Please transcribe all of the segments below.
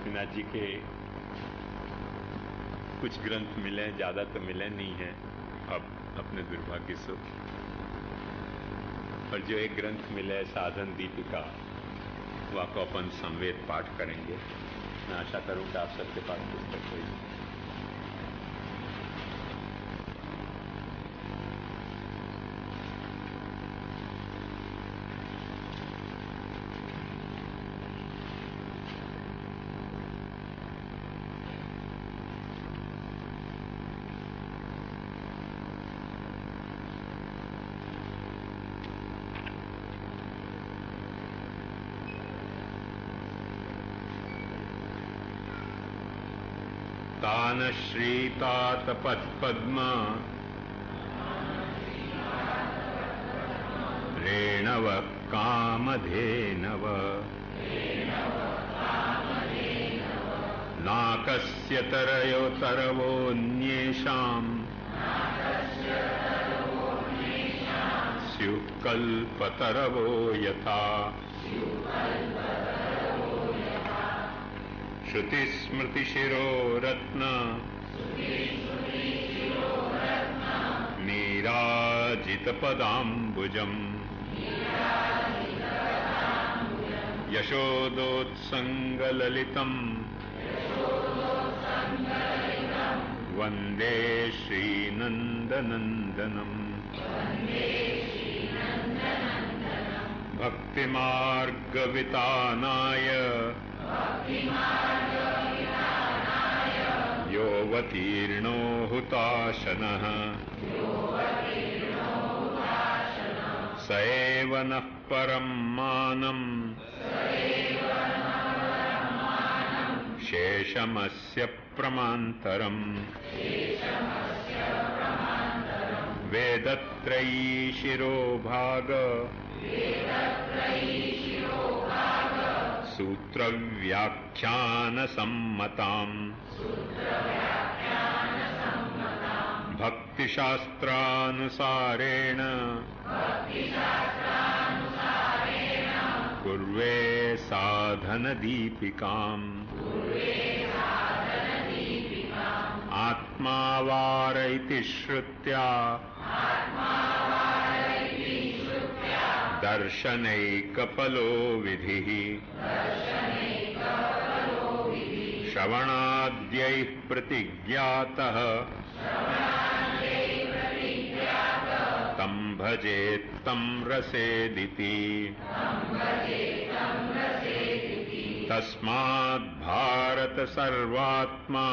गोपीनाथ जी के कुछ ग्रंथ मिले, ज्यादा तो मिले नहीं हैं अब अपने दुर्भाग्य से। और जो एक ग्रंथ मिले साधन दीपिका, वह को अपन संवेद पाठ करेंगे। मैं आशा करूंगा आप सबके पास पुस्तक हुई। तान श्रीतात पद्म रेणव कामधेनव नाकस्य तरयो तरवोऽन्येषाम् स्युः कल्पतरवो यथा श्रुतिस्मृतिशिरोरत्न नीराजितपदाम्बुजम् यशोदोत्सङ्गललितम् वन्दे श्रीनन्दनन्दनम्। भक्तिमार्गवितानाय योऽवतीर्णो हुताशनः स एव नः परं मानम् शेषमस्य प्रमान्तरम्। वेदत्रयी शिरोभाग सूत्रव्याख्यानसम्मताम् भक्तिशास्त्रानुसारेण कुर्वे साधनदीपिकाम्। आत्मावार इति श्रुत्या दर्शनैकफलो विधिः श्रवणाद्यैः प्रतिज्ञातः तं भजेत्तं रसेदिति। तस्माद् भारत सर्वात्मा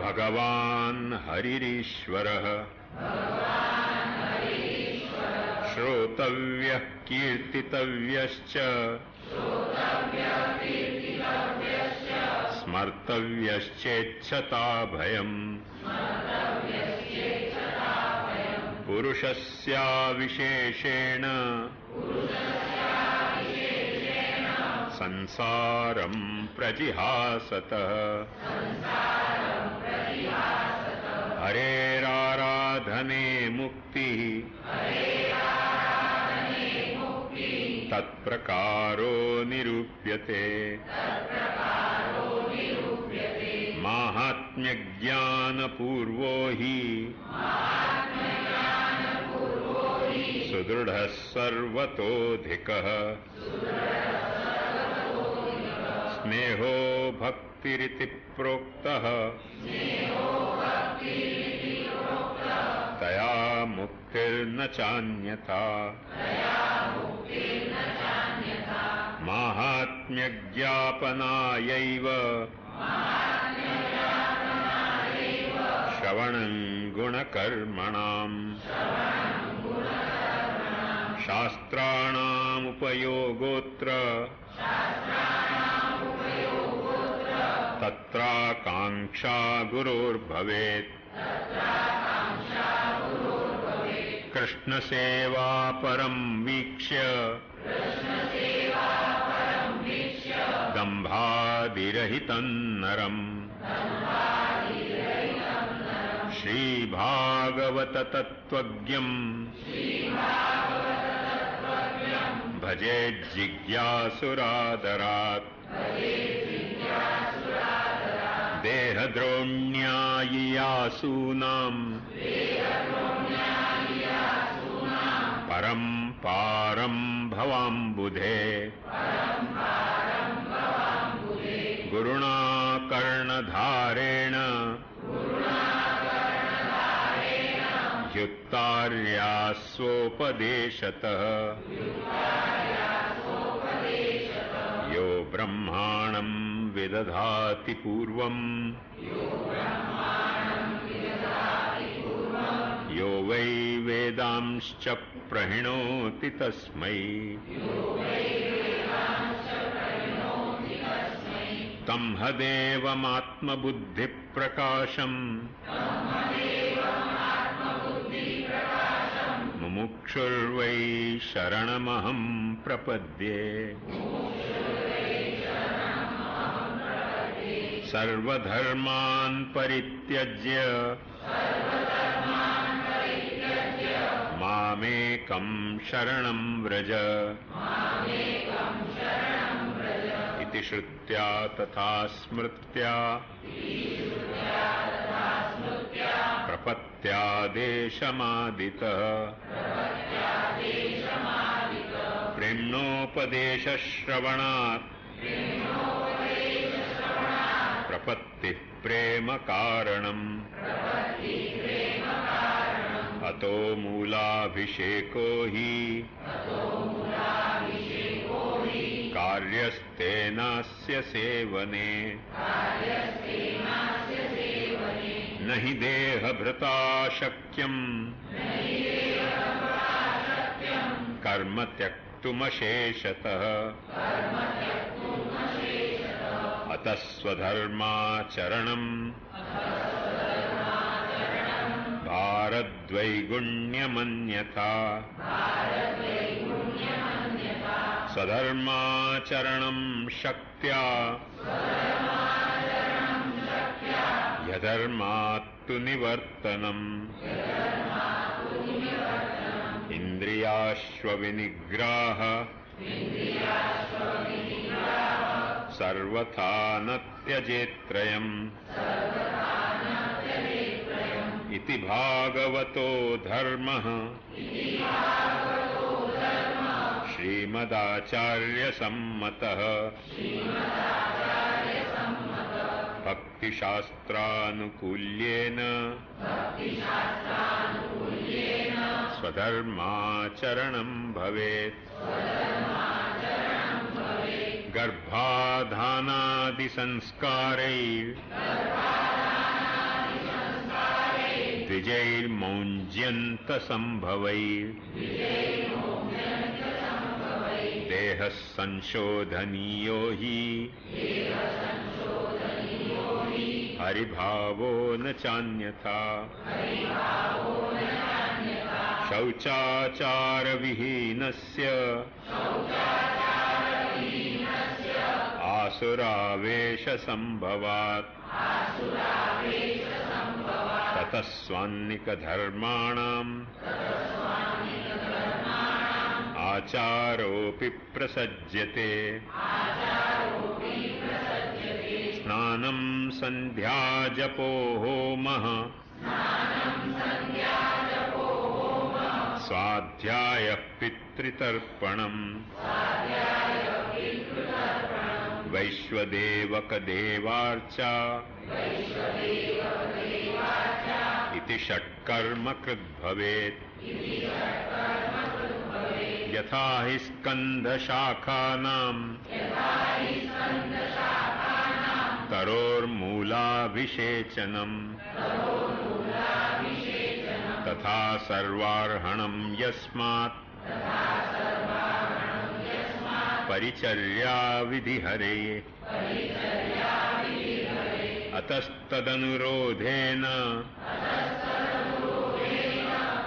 भगवान् हरिरीश्वरः श्रोतव्यः कीर्तितव्यश्च स्मर्तव्यश्चेच्छता भयम्। पुरुषस्याविशेषेण संसारं प्रजिहासतः हरेराराधने मुक्तिः तत्प्रकारो निरूप्यते। माहात्म्यज्ञानपूर्वो हि सुदृढः सर्वतोऽधिकः स्नेहो भक्तिरिति प्रोक्तः तया मुक्तिर्न चान्यथा। माहात्म्यज्ञापनायैव श्रवणं गुणकर्मणाम् शास्त्राणामुपयोगोऽत्र तत्राकाङ्क्षा गुरोर्भवेत्। कृष्णसेवा परं वीक्ष्य दम्भादिरहितं नरम् श्रीभागवत तत्त्वज्ञम् भजे जिज्ञासुरादरात् देहद्रोण्यायियासूनाम् परं पारं भवाम्बुधे गुरुणा कर्णधारेण युक्तार्यास्वोपदेशतः यो ब्रह्माणं विदधाति पूर्वम् यो वै वेदांश्च प्रहिणोति तस्मै तं हदेवमात्मबुद्धिप्रकाशम् मुमुक्षुर्वै शरणमहं प्रपद्ये सर्वधर्मान् परित्यज्य मामेकं शरणं व्रज इति श्रुत्या तथा स्मृत्या प्रपत्यादेशमादितः प्रेम्णोपदेशश्रवणात् प्रपत्तिः प्रेम कारणम् अतो मूलाभिषेको हि कार्यस्तेनास्य सेवने न हि देहभृता शक्यम् कर्म त्यक्तुमशेषतः अतः स्वधर्माचरणम् भारद्वैगुण्यमन्यथा स्वधर्माचरणं शक्त्या यधर्मात्तु निवर्तनम् इन्द्रियाश्वविनिग्रहः सर्वथा न त्यजेत्त्रयम् इति भागवतो धर्मः श्रीमदाचार्यसम्मतः भक्तिशास्त्रानुकूल्येन स्वधर्माचरणं भवेत् द्विजैर्मौञ्ज्यन्तसम्भवैर् देहः संशोधनीयो हि हरिभावो न चान्यथा शौचाचारविहीनस्य आसुरावेशसम्भवात् ततः स्वान्निकधर्माणाम् आचारोऽपि प्रसज्यते स्नानं सन्ध्या जपो होमः स्वाध्यायः पितृतर्पणम् वैश्वदेवकदेवार्चा इति षट्कर्म कृद्भवेत् यथा हि स्कन्धशाखानां तरोर्मूलाभिषेचनम् तथा सर्वार्हणं यस्मात् परिचर्या विधिहरे अतस्तदनुरोधेन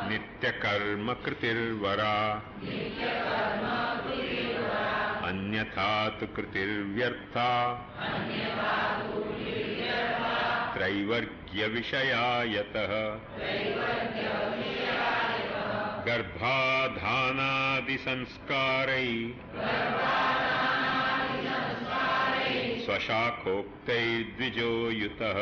नित्यकर्म कृतिर्वरा अन्यथा तु कृतिर्व्यर्था त्रैवर्ग्यविषया यतः गर्भाधानादिसंस्कारै स्वशाखोक्तैर्द्विजो युतः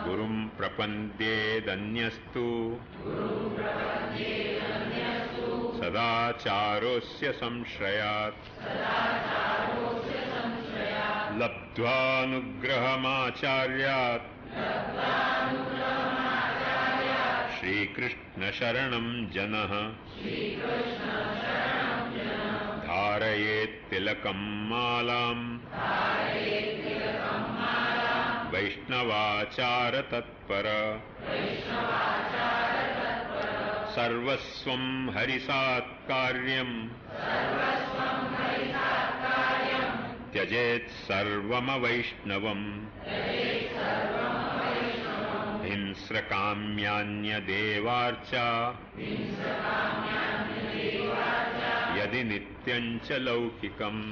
गुरुं प्रपद्येदन्यस्तु सदाचारोऽस्य संश्रयात् लब्ध्वानुग्रहमाचार्यात् श्रीकृष्णशरणं जनः धारयेत्तिलकं मालाम् वैष्णवाचारतत्पर सर्वस्वं हरिसात्कार्यं त्यजेत् सर्वमवैष्णवम् हिंस्रकाम्यान्यदेवार्चा यदि नित्यं च लौकिकम्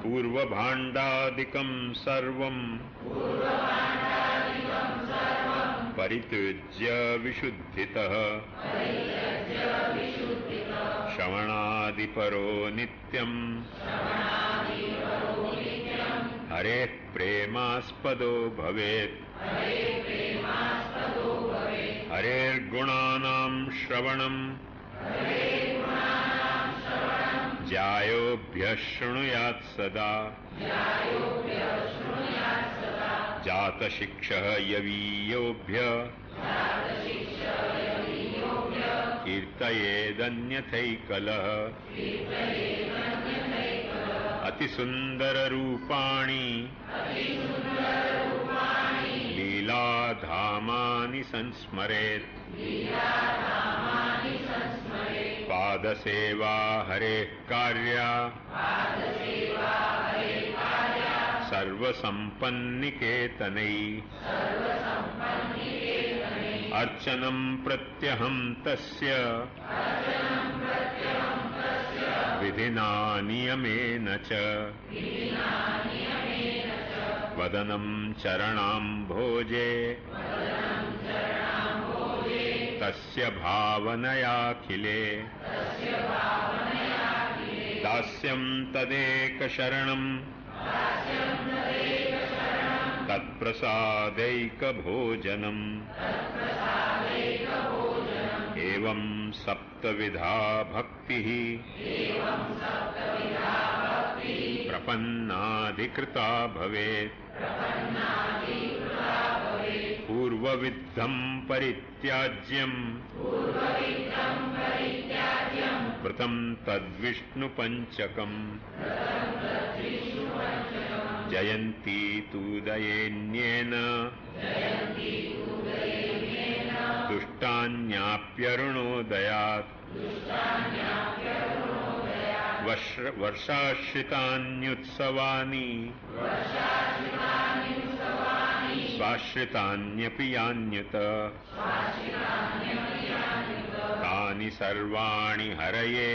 पूर्वभाण्डादिकं सर्वं परित्यज्य विशुद्धितः श्रवणादिपरो नित्यं हरेः प्रेमास्पदो भवेत् हरेर्गुणानां श्रवणं ज्यायोभ्यः शृणुयात् सदा जातशिक्षः यवीयोभ्यः कीर्तयेदन्यथैकलः अतिसुन्दररूपाणि लीलाधामानि संस्मरेत् पादसेवा हरेः कार्या सर्वसम्पन्निकेतनै अर्चनं प्रत्यहं तस्य विधिना नियमेन च वदनं चरणाम्भोजे तस्य भावनयाखिले दास्यं तदेकशरणं तत्प्रसादैकभोजनम् एवं सप्तविधा भक्तिः प्रपन्नाधिकृता भवेत् पूर्वविद्धं परित्याज्यं कृतं तद्विष्णुपञ्चकम् जयन्ती तूदयेन्येन दुष्टान्याप्यरुणोदयात् वर्षाश्रितान्युत्सवानि स्वाश्रितान्यपि यान्युत तानि सर्वाणि हरये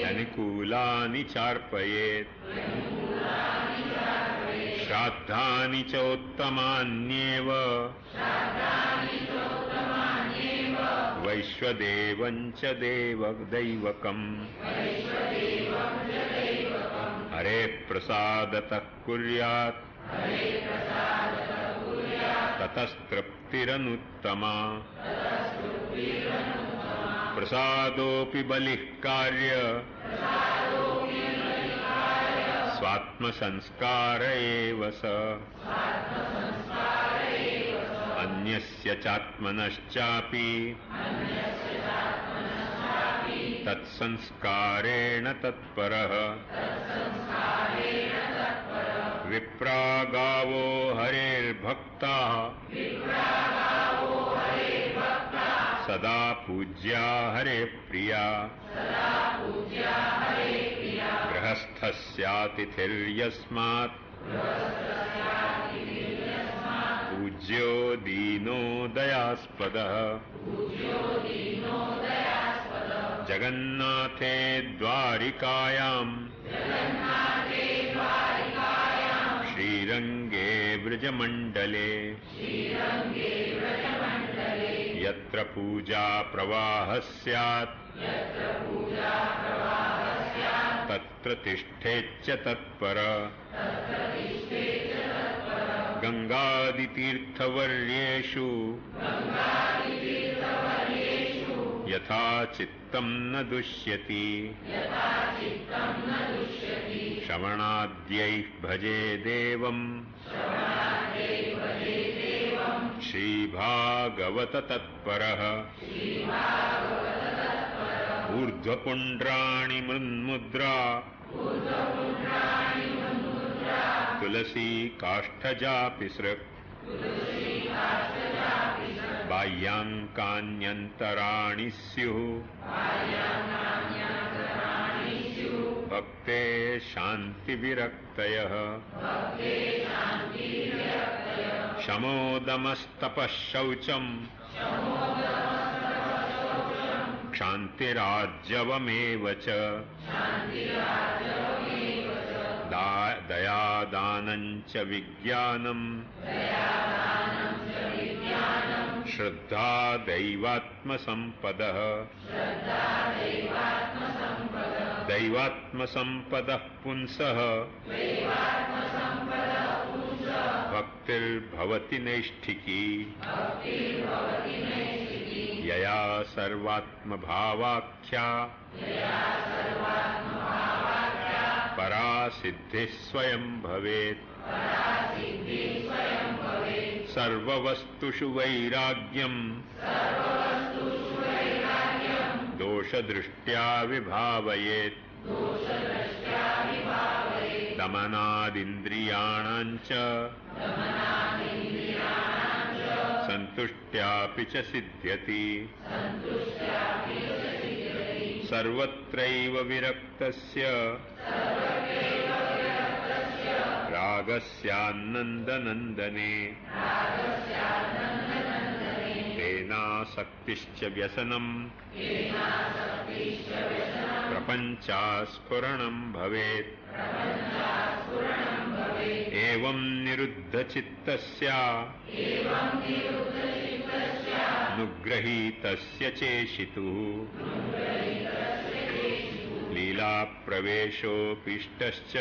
अनुकूलानि चार्पयेत् श्राद्धानि चोत्तमान्येव वैश्वदेवं च दैवकम् हरे प्रसादतः कुर्यात् ततस्तृप्तिरनुत्तमा प्रसादोऽपि बलिः कार्य स्वात्मसंस्कार एव स अन्यस्य चात्मनश्चापि तत्संस्कारेण तत्परः विप्रागावो हरेर्भक्ताः सदा पूज्या हरे प्रिया गृहस्थस्यातिथिर्यस्मात् पूज्यो दीनो दयास्पदः जगन्नाथे द्वारिकायां श्रीरङ्गे व्रजमण्डले यत्र पूजा प्रवाहः स्यात् तत्र तिष्ठेच्च तत्पर गंगादितीर्थवर्येषु यथा चित्तं न दुष्यति श्रवणाद्यैः भजे देवम् श्रीभागवत तत्परः ऊर्ध्वपुण्ड्राणि मृन्मुद्रा तुलसी काष्ठजापि सृक् बाह्याङ्कान्यन्तराणि स्युः भक्ते शान्तिविरक्तयः शमोदमस्तपः शौचम् क्षान्तिरार्जवमेव च दयादानं च विज्ञानं श्रद्धा दैवात्मसम्पदः दैवात्मसम्पदः पुंसः भक्तिर्भवति नैष्ठिकी यया सर्वात्मभावाख्या परा सिद्धिः स्वयं भवेत् सर्ववस्तुषु वैराग्यम् दोषदृष्ट्या विभावयेत् दमनादिन्द्रियाणां च सन्तुष्ट्यापि च सिद्ध्यति सर्वत्रैव विरक्तस्य रागस्यानन्दनन्दने तेनासक्तिश्च व्यसनम् प्रपञ्चास्फुरणं भवेत् एवं निरुद्धचित्तस्य नुग्रहीतस्य चेशितुः लीलाप्रवेशोऽपीष्टश्च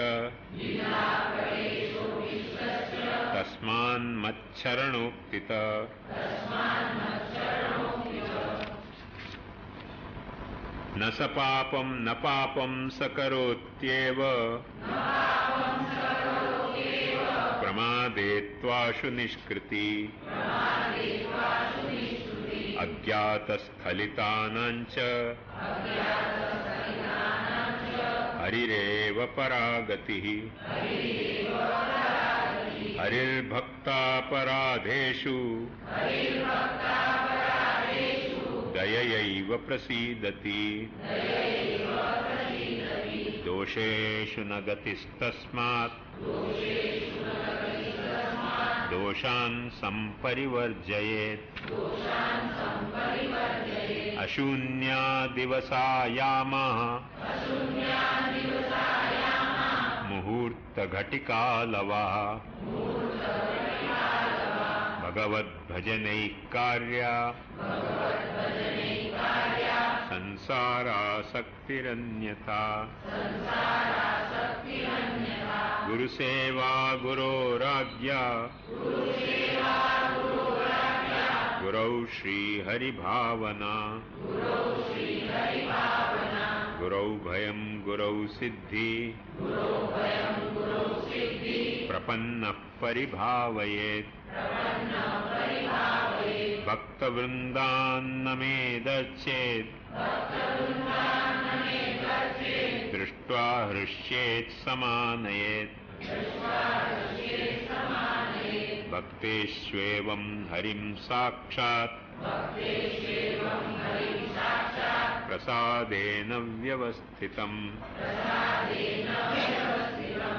तस्मान्मच्छरणोक्तितः न स पापं न पापं स करोत्येव प्रमादे त्वाशु निष्कृति अज्ञातस्खलितानां च हरिरेव परागतिः हरिर्भक्तापराधेषु दययैव प्रसीदति दोषेषु न गतिस्तस्मात् दोषान् सम्परिवर्जयेत् अशून्या दिवसायामः मुहूर्तघटिकालवः भगवद्भजनैः कार्या संसारासक्तिरन्यथा गुरुसेवा गुरोराज्ञा गुरौ श्रीहरिभावना गुरौ भयं गुरौ सिद्धि प्रपन्नः परिभावयेत् भक्तवृन्दान्नमेदच्छेत् दृष्ट्वा हृष्येत् समानयेत् भक्तेष्वेवं हरिं साक्षात् प्रसादेन व्यवस्थितम्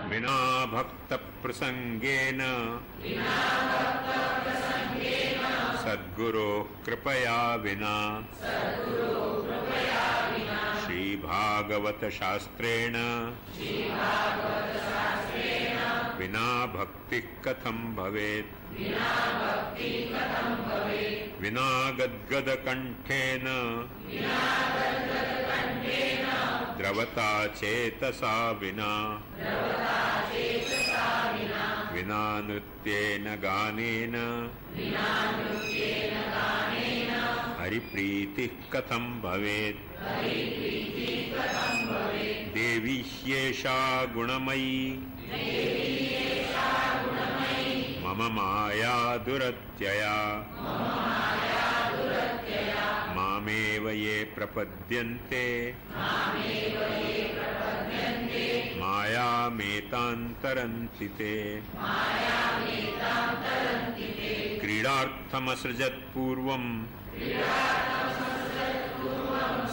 विना भक्तप्रसंगेन सद्गुरोः कृपया विना श्रीभागवत शास्त्रेण विना भक्ति कथं भवेत् विना गद्गद कंठेन द्रवता चेतसा विना विना नृत्येन गानेन हरिप्रीतिः कथं भवेत् देवी ह्येषा गुणमयी मम माया दुरत्यया मामेव ये प्रपद्यन्ते मायामेतान्तरन्ति ते क्रीडार्थमसृजत् पूर्वं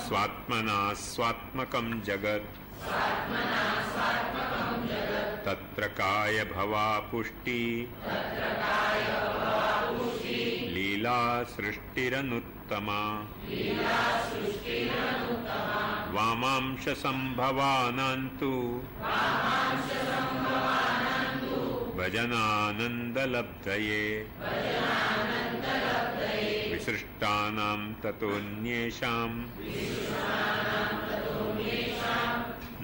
स्वात्मना स्वात्मकं जगत् तत्र काय भवा पुष्टि लीला सृष्टिरनुत्तमा वामांश संभवानान्तु भजनानन्दलब्धये विसृष्टानां ततोऽन्येषां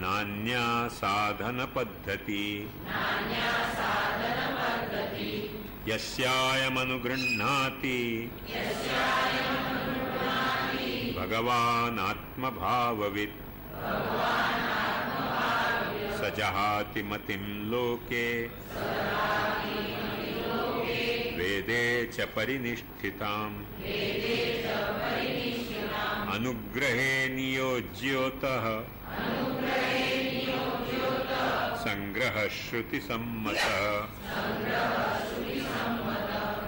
नान्या साधनपद्धति यस्यायमनुगृह्णाति भगवानात्मभाववित् स जहाति मतिं लोके वेदे च परिनिष्ठिताम् अनुग्रहे नियोज्योतः संग्रह श्रुति सम्मतः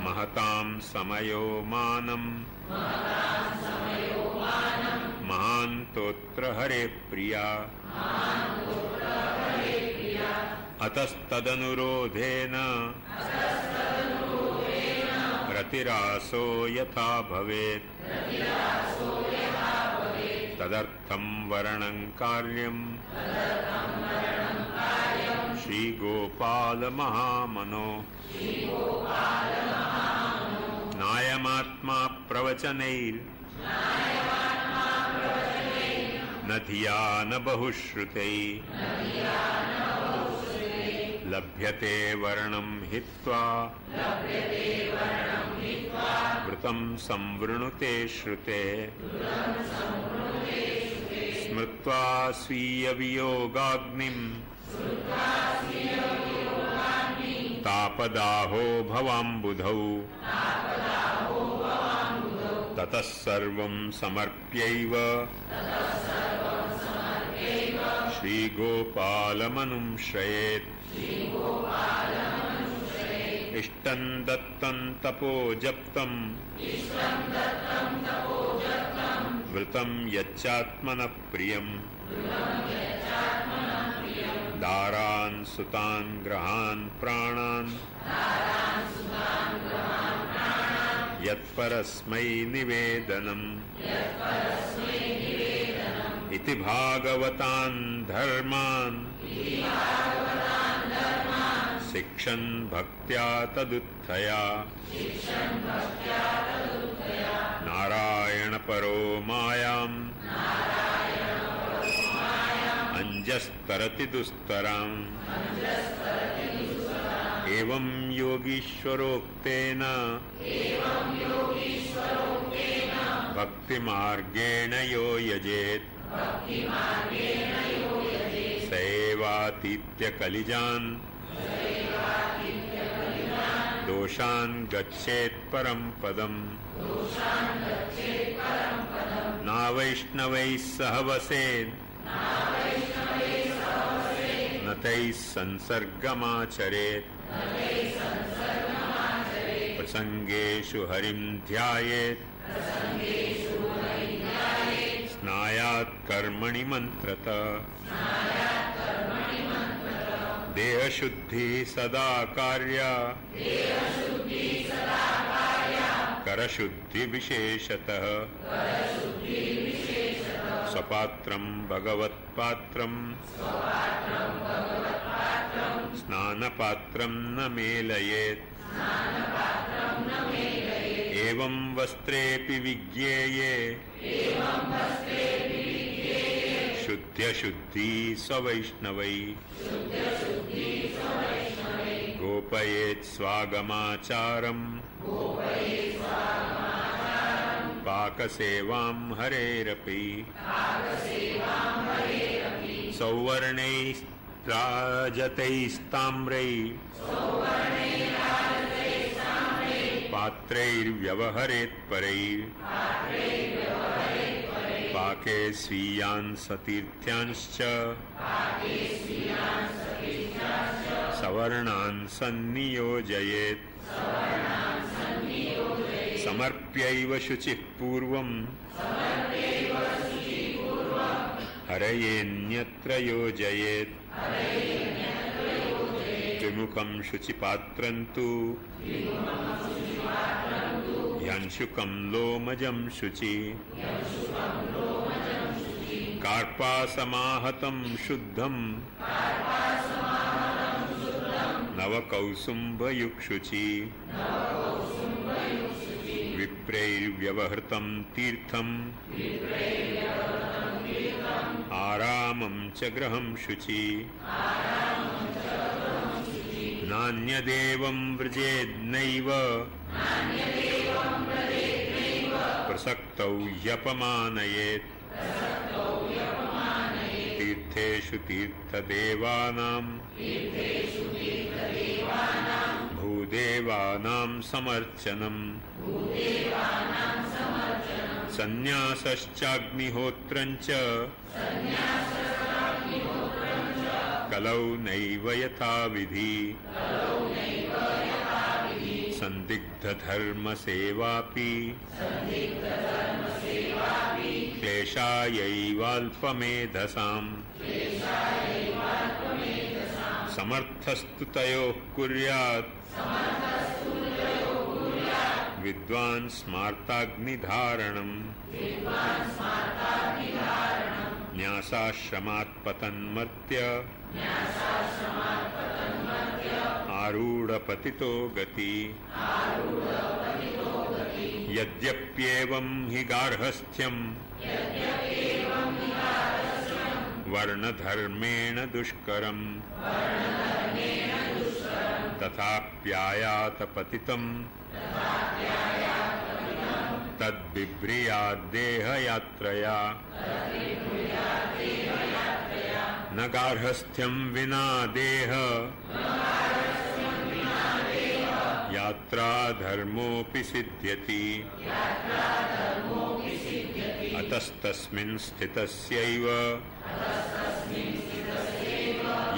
महतां समयो मानं महान्तोऽत्र हरे प्रिया अतस्तदनुरोधेन रतिरासो यथा भवेत् तदर्थं वरणं कार्यं श्रीगोपाल महामनो नायमात्मा प्रवचनैर् न धिया न बहुश्रुतैः लभ्यते वर्णं हित्वा वृतं संवृणुते श्रुते स्मृत्वा स्वीय वियोगाग्निं तापदाहो भवाम्बुधौ ततः सर्वं समर्प्यैव श्रीगोपालमनुश्रयेत् इष्टं दत्तं तपो जप्तं वृतं यच्चात्मनः प्रियं दारान् सुतान् ग्रहान् प्राणान् यत्परस्मै निवेदनम् इति भागवतान् धर्मान् शिक्षन् भक्त्या तदुत्थया नारायण परो मायाम् अंजस्तरति दुस्तराम् एवं योगीश्वरोक्तेन भक्तिमार्गेण यो यजेत् सैवातीत्य कलिजान् दोषान् गच्छेत् परं पदम् ना वैष्णवैः सह वसेत् न तैः संसर्गमाचरेत् प्रसंगेषु हरिं ध्यायेत् स्नायात् कर्मणि मन्त्रतः देहशुद्धि सदा कार्या करशुद्धि विशेषतः स्वपात्रं भगवत्पात्रं स्नानपात्रं स्नानपात्रं न मेलयेत् एवं वस्त्रेऽपि विज्ञेये शुद्ध्यशुद्धि सवैष्णवै गोपयेत् स्वागमाचारम् पाकसेवां हरेरपि सौवर्णैस्त्राजतैस्ताम्रैः पात्रैर्व्यवहरेत् परैः पाके स्वीयान् सतीर्थ्यांश्च सवर्णान् सन्नियोजयेत् समर्प्यैव शुचिः पूर्वं हरयेऽन्यत्र योजयेत् विमुखं शुचिपात्रं तु ह्यंशुकं लोमजं शुचि कार्पासमाहतं शुद्धं नवकौसुम्भयुक्शुचि विप्रैर्व्यवहृतं तीर्थं आरामं च गृहं शुचि नान्यदेवं व्रजेद्नैव प्रसक्तौ ह्यपमानयेत् तीर्थेषु तीर्थदेवानां भूदेवानां समर्चनम् सन्न्यासश्चाग्निहोत्रञ्च कलौ नैव यथाविधि संदिग्धधर्मसेवापि क्लेशायैवाल्पमेधसाम् समर्थस्तु तयोः कुर्यात् विद्वान् स्मार्ताग्निधारणम् न्यासाश्रमात् पतन्मर्त्य आरूढपतितो गति यद्यप्येवं हि गार्हस्थ्यं वर्णधर्मेण दुष्करम् तथाप्यायात पतितं तद्बिभ्रियाद्देहयात्रया न गार्हस्थ्यं विना देह यात्रा धर्मोऽपि सिद्ध्यति अतस्तस्मिन् स्थितस्यैव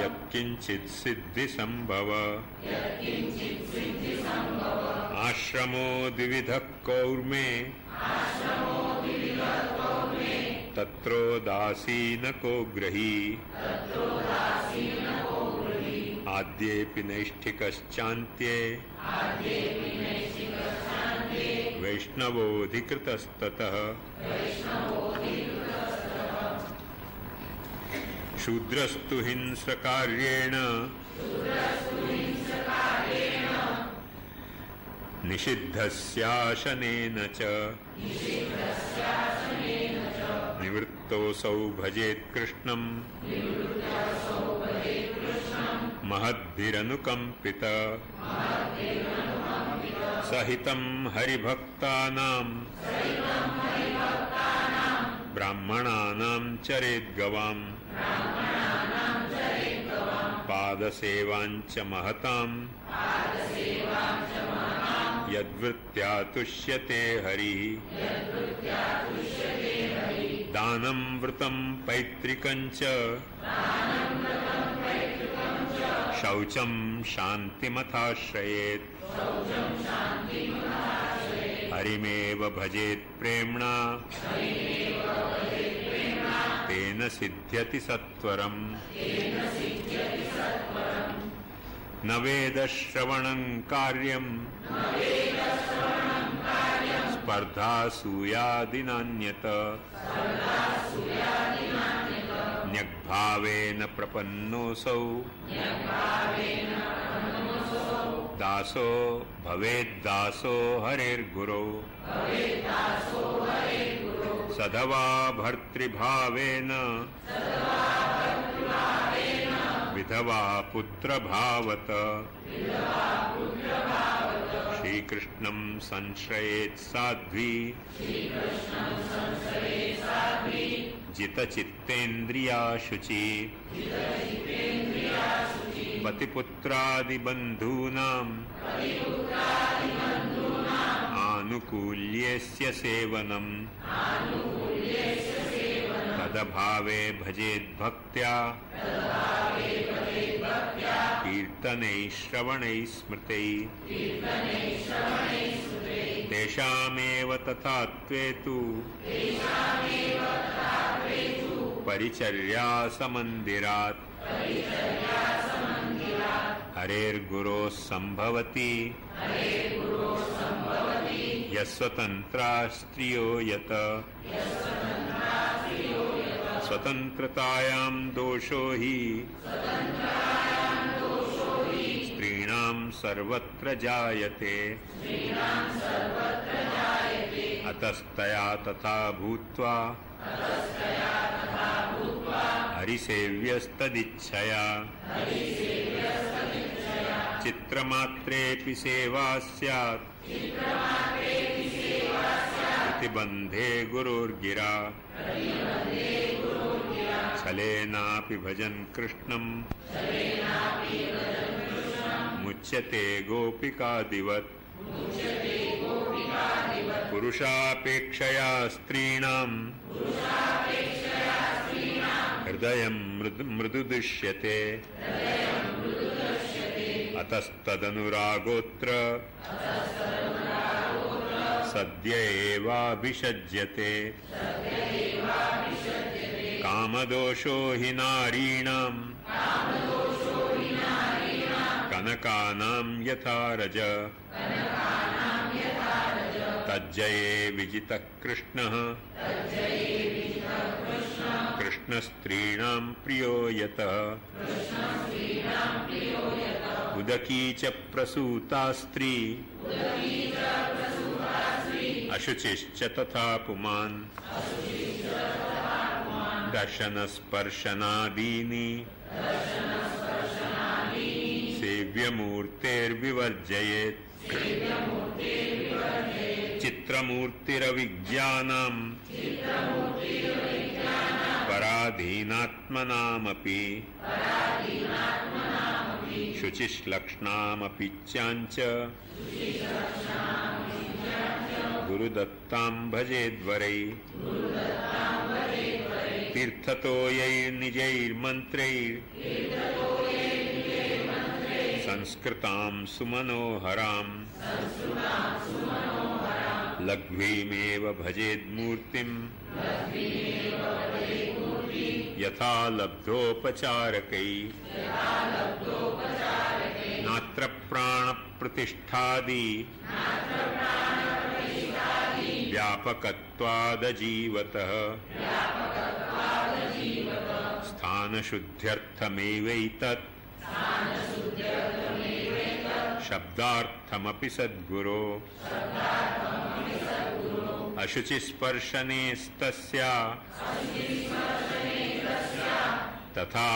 यत्किञ्चित् सिद्धिसम्भव आश्रमो द्विविधः कौर्मे तत्रोदासीनको ग्रही आद्येऽपि नैष्ठिकश्चान्त्ये वैष्णवोऽधिकृतस्ततः शूद्रस्तु हिंस्रकार्येण निषिद्धस्याशनेन च निवृत्तोऽसौ भजेत् कृष्णं महद्भिरनुकम्पित सहितं हरिभक्तानां ब्राह्मणानां चरेद्गवाम् पादसेवाञ्च महतां यद्वृत्त्या तुष्यते हरिः दानं व्रतं पैतृकञ्च शौचं शान्तिमथाश्रयेत् हरिमेव भजेत् प्रेम्णा तेन सिद्ध्यति सत्वरम् न वेदश्रवणं कार्यं स्पर्धासूयादिनान्यत न्यग्भावेन प्रपन्नोऽसौ दासो भवेद्दासो हरेर्गुरो सदवा भर्तृभावेन विधवा पुत्रभावत श्रीकृष्णं संश्रयेत् साध्वी जितचित्तेन्द्रिया शुचि पतिपुत्रादिबन्धूनाम् आनुकूल्यस्य सेवनम् तदभावे भजेद्भक्त्या कीर्तनैः श्रवणैः स्मृतैः तेषामेव तथा त्वेतु परिचर्या समन्दिरात् हरेर्गुरोः सम्भवति यस्वतन्त्रा स्त्रियो यत स्वतन्त्रतायां दोषो हि स्त्रीणां सर्वत्र जायते अतस्तया तथा भूत्वा हरिसेव्यस्तदिच्छया चित्रमात्रेऽपि सेवा स्यात् इति बन्धे गुरोर्गिरा छलेनापि भजन् कृष्णं मुच्यते गोपिकादिवत् पुरुषापेक्षया स्त्रीणां हृदयं मृदु दृश्यते अतस्तदनुरागोत्र सद्य एवाभिषज्यते कामदोषो हि नारीणां कनकानां यथा रज तज्जये विजितः कृष्णः कृष्णस्त्रीणां प्रियो यतः उदकी च प्रसूता स्त्री अशुचिश्च तथा पुमान् दर्शनस्पर्शनादीनि सेव्यमूर्तेर्विवर्जयेत् चित्रमूर्तिरविज्ञानम् पराधीनात्मनामपि शुचिश्लक्ष्णामपि चाञ्च गुरुदत्तां भजेद्वरै तीर्थतोयैर्निजैर्मन्त्रैर् संस्कृतां सुमनोहरां लघ्वीमेव भजेद्मूर्तिं यथा लब्धोपचारकै नात्र प्राणप्रतिष्ठादि व्यापकत्वादजीवतः स्थानशुद्ध्यर्थमेवैतत् शब्दार्थमपि सद्गुरो अशुचिस्पर्शनेस्तस्या तथा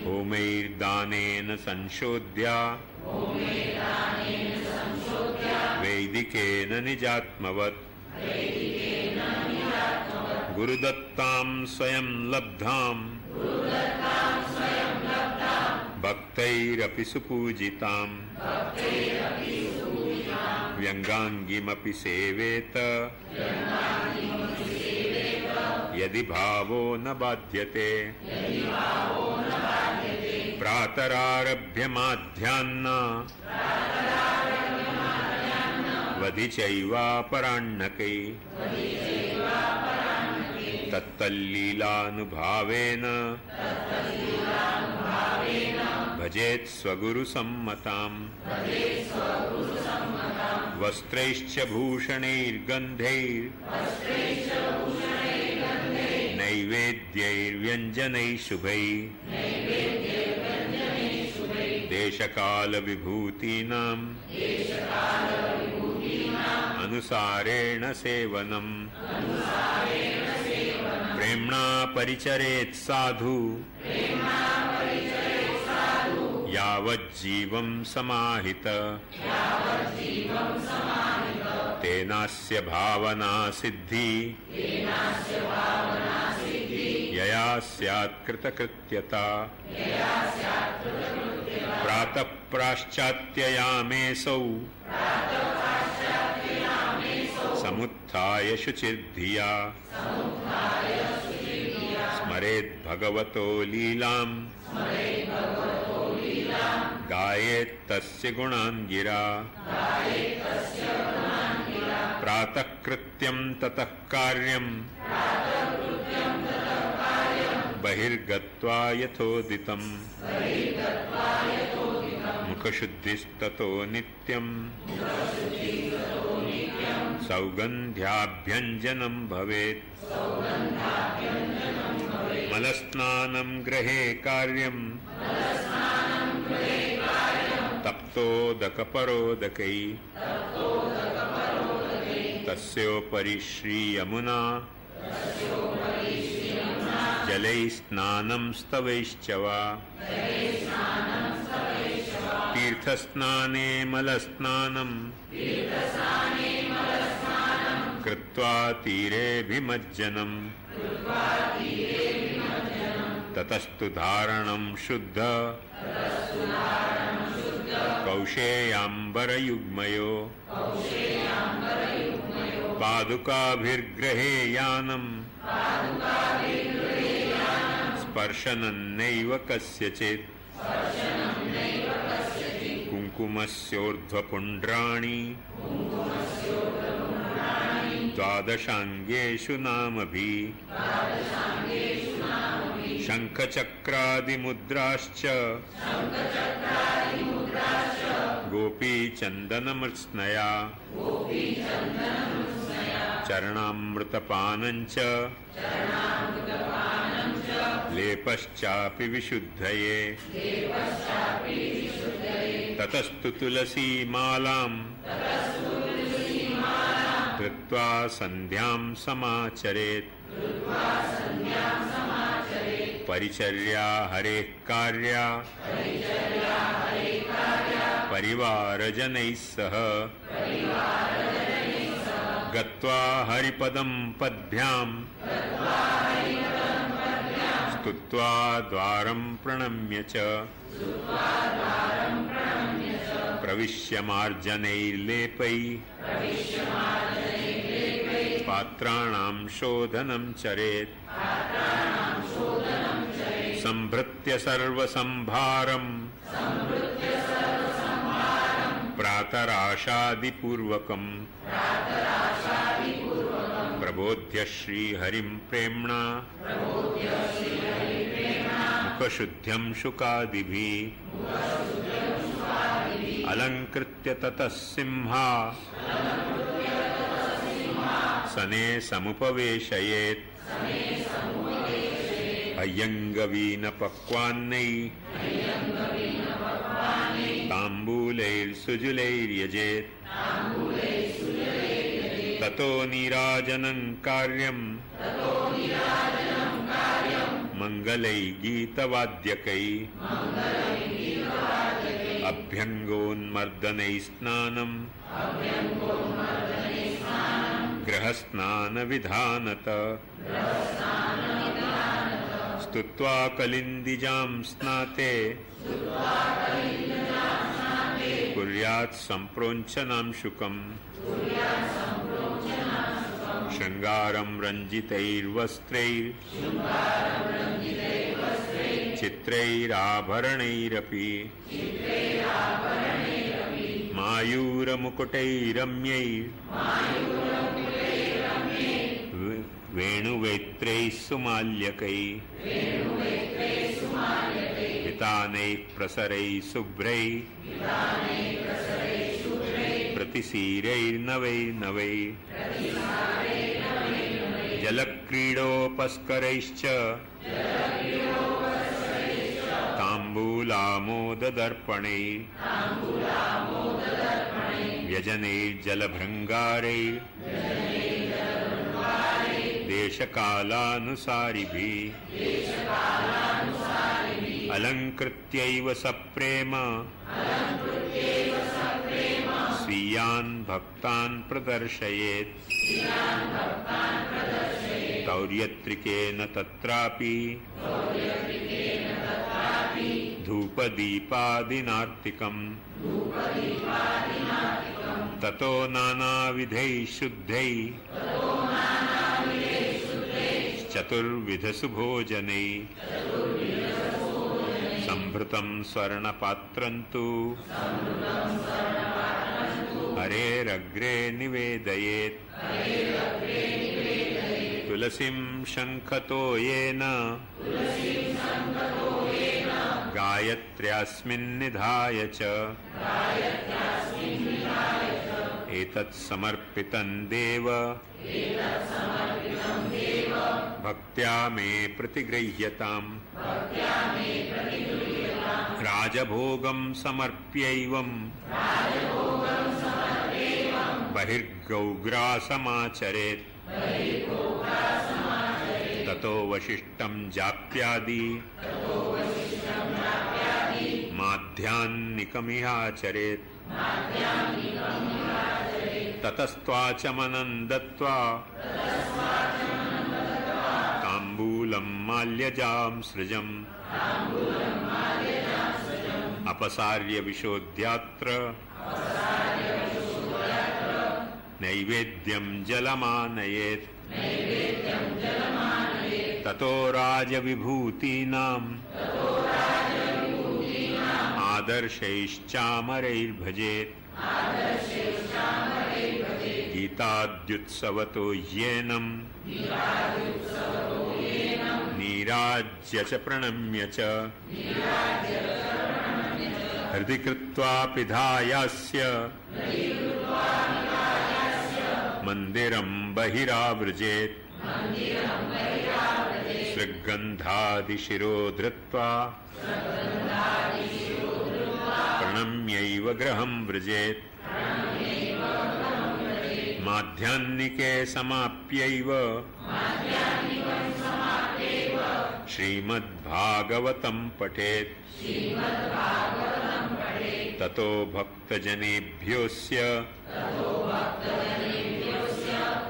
होमैर्दानेन संशोध्या वैदिकेन निजात्मवत् गुरुदत्तां स्वयं लब्धां भक्तैरपि सुपूजितां व्यङ्गाङ्गिमपि सेवेत यदि भावो न बाध्यते प्रातरारभ्य माध्याह्ना वधि चैवापराह्णके तत्तल्लीलानुभावेन भजेत् स्वगुरुसम्मताम् वस्त्रैश्च भूषणैर्गन्धैर् नैवेद्यैर्व्यञ्जनैः शुभैः देशकाल विभूतीनां अनुसारेण सेवनम् प्रेम्णा परिचरेत् साधु यावज्जीवं समाहित तेनास्य भावना सिद्धि यया स्यात् कृतकृत्यता प्रातः प्राश्चात्ययामेऽसौ समुत्थाय शुचिर्धिया स्मरेत् भगवतो लीलां गायेत् तस्य गुणान् गिरा प्रातः कृत्यं ततः कार्यं बहिर्गत्वा यथोदितं मुखशुद्धिस्ततो नित्यं सौगन्ध्याभ्यञ्जनं भवेत् मलस्नानं गृहे कार्यं तप्तोदकपरोदकै तस्योपरि श्रीयमुना जलैः स्नानं स्तवैश्च वा तीर्थस्नाने मलस्नानं कृत्वा तीरेऽभिमज्जनं ततस्तु धारणं शुद्ध कौशेयाम्बरयुग्मयो पादुकाभिर्गृहे यानं स्पर्शनन्नैव कस्यचित् कुङ्कुमस्योर्ध्वपुण्ड्राणि द्वादशाङ्गेषु नामभिः शङ्खचक्रादिमुद्राश्च गोपीचन्दनमृत्स्नया चरणामृतपानञ्च लेपश्चापि विशुद्धये ततस्तु तुलसीमालां कृत्वा सन्ध्यां समाचरेत् परिचर्या हरेः कार्या परिवारजनैः सह गत्वा हरिपदं पद्भ्यां स्तुत्वा द्वारं प्रणम्य च प्रविश्य मार्जनैर्लेपैः पात्राणां शोधनं चरेत् संभृत्य सर्वसंभारं प्रातराशादिपूर्वकं प्रबोध्य श्रीहरिं प्रेम्णा मुखशुद्ध्यं शुकादिभिः अलङ्कृत्य ततः सिंहा सने समुपवेशयेत् अय्यङ्गवीनपक्वान्नैः ताम्बूलैर्सुजुलैर्यजेत् ततो नीराजनं कार्यं मङ्गलैः गीतवाद्यकैः अभ्यङ्गोन्मर्दनैः स्नानं गृहस्नानविधानत स्तुत्वा कलिन्दिजां स्नाते कुर्यात् सम्प्रोञ्छनां शुकम् शृङ्गारं रञ्जितैर्वस्त्रैः चित्रैराभरणैरपि मायूरमुकुटैरम्यैः वेणुवेत्रैः सुमाल्यकैः वितानैः प्रसरैः शुभ्रैः प्रतिसीरैर्नवैर्नवैः जलक्रीडोपस्करैश्च ताम्बूल ताम्बूलामोददर्पणे व्यजने जलभृङ्गारे देशकालानुसारिभिः अलङ्कृत्यैव सप्रेम स्वीयान् भक्तान् प्रदर्शयेत् तौर्यत्रिकेन तत्रापि धूपदीपादिनार्तिकम् ततो नानाविधैः शुद्धैः चतुर्विधसु भोजनैः संभृतं स्वर्णपात्रं तु हरेरग्रे निवेदयेत् तुलसीं शङ्खतो येन गायत्र्यास्मिन्निधाय च एतत् समर्पितं देव भक्त्या मे प्रतिगृह्यताम् राजभोगं समर्प्यैवम् बहिर्गौग्रासमाचरेत् ततो वशिष्ठं जाप्यादि माध्याह्निकमिहाचरेत् ततस्त्वाचमनं दत्त्वा ताम्बूलं माल्यजां सृजम् अपसार्य विशोध्यात्र नैवेद्यं जलमानयेत् ततो राजविभूतीनाम् आदर्शैश्चामरैर्भजेत् गीताद्युत्सवतो येनं नीराज्य च प्रणम्य च हृदि कृत्वा पिधायास्य मन्दिरं बहिरावृजेत् सृग्गन्धादिशिरो धृत्वा प्रणम्यैव गृहं व्रजेत् माध्याह्निके समाप्यैव श्रीमद्भागवतं पठेत् ततो भक्तजनेभ्योऽस्य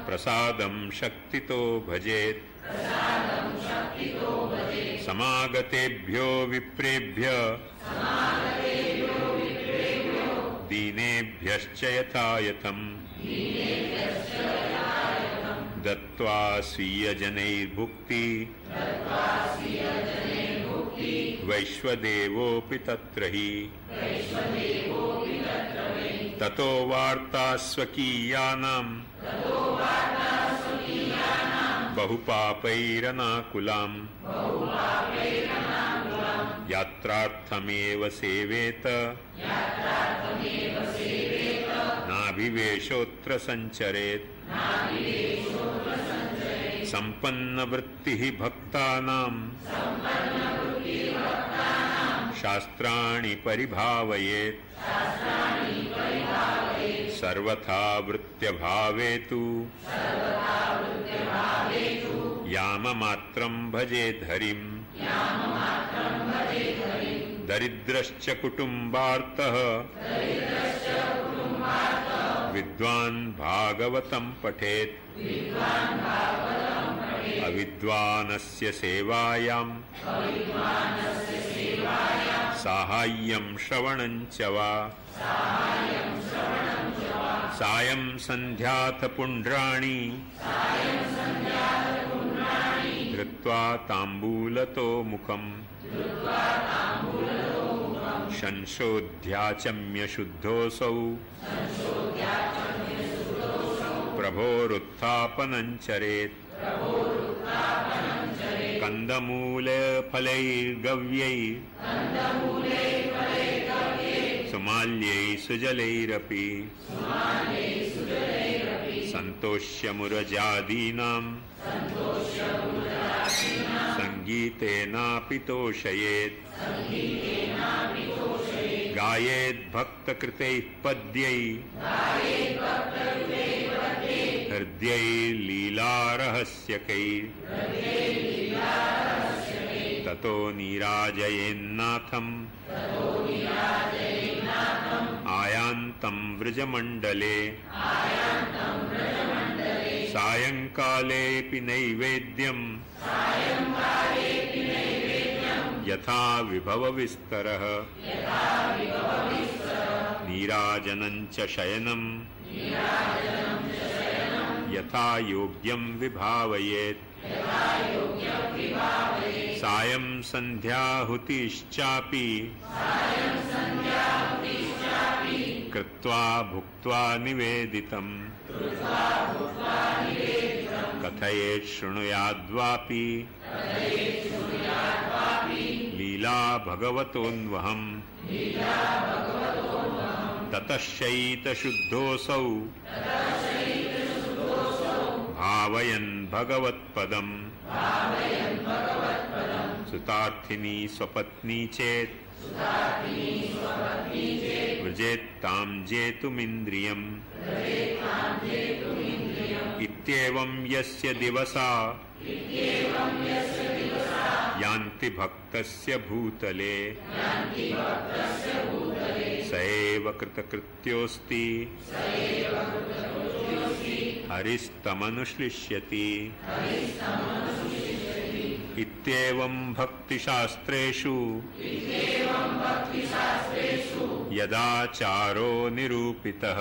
प्रसादं शक्तितो भजेत् समागतेभ्यो विप्रेभ्य दीनेभ्यश्च यथायथम् दत्त्वा स्वीयजनैर्भुक्ति वैश्वदेवोऽपि तत्र हि ततो वार्ता स्वकीयानां बहुपापैरनाकुलाम् यात्रार्थमेव सेवेत नाभिवेशोऽत्र सञ्चरेत् सम्पन्नवृत्तिः भक्तानां शास्त्राणि परिभावयेत् सर्वथा वृत्त्यभावे तु याममात्रं भजेत् हरिम् दरिद्रश्च कुटुम्बार्तः विद्वान् भागवतं पठेत् अविद्वानस्य सेवायां साहाय्यं श्रवणं च वा सायं सन्ध्याथ पुण्ड्राणि धृत्वा ताम्बूलतो मुखम् शंशोध्याचम्य शुद्धोऽसौ प्रभोरुत्थापनं चरेत् कन्दमूलफलैर्गव्यैः सुमाल्यैः सुजलैरपि सन्तोष्य मुरजादीनां संगीतेनापि तोषयेत् गायेत् भक्तकृतैः पद्यैः हृद्यैर्लीलारहस्यकैः ततो नीराजयेन्नाथम् आयान्तं व्रजमण्डले सायंकालेऽपि नैवेद्यम् यथा विभवविस्तरः नीराजनं च शयनं यथा योग्यं विभावयेत् सायं सन्ध्याहुतिश्चापि कृत्वा भुक्त्वा निवेदितम् कथयेत् शृणुयाद्वापि लीला भगवतोऽन्वहम् ततश्चैतशुद्धोऽसौ भावयन् भगवत्पदम् सुतार्थिनी स्वपत्नी चेत् व्रजेत्तां जेतुमिन्द्रियम् इत्येवं यस्य दिवसा यान्ति भक्तस्य भूतले स एव कृतकृत्योऽस्ति हरिस्तमनुश्लिष्यति इत्येवं भक्तिशास्त्रेषु यदाचारो निरूपितः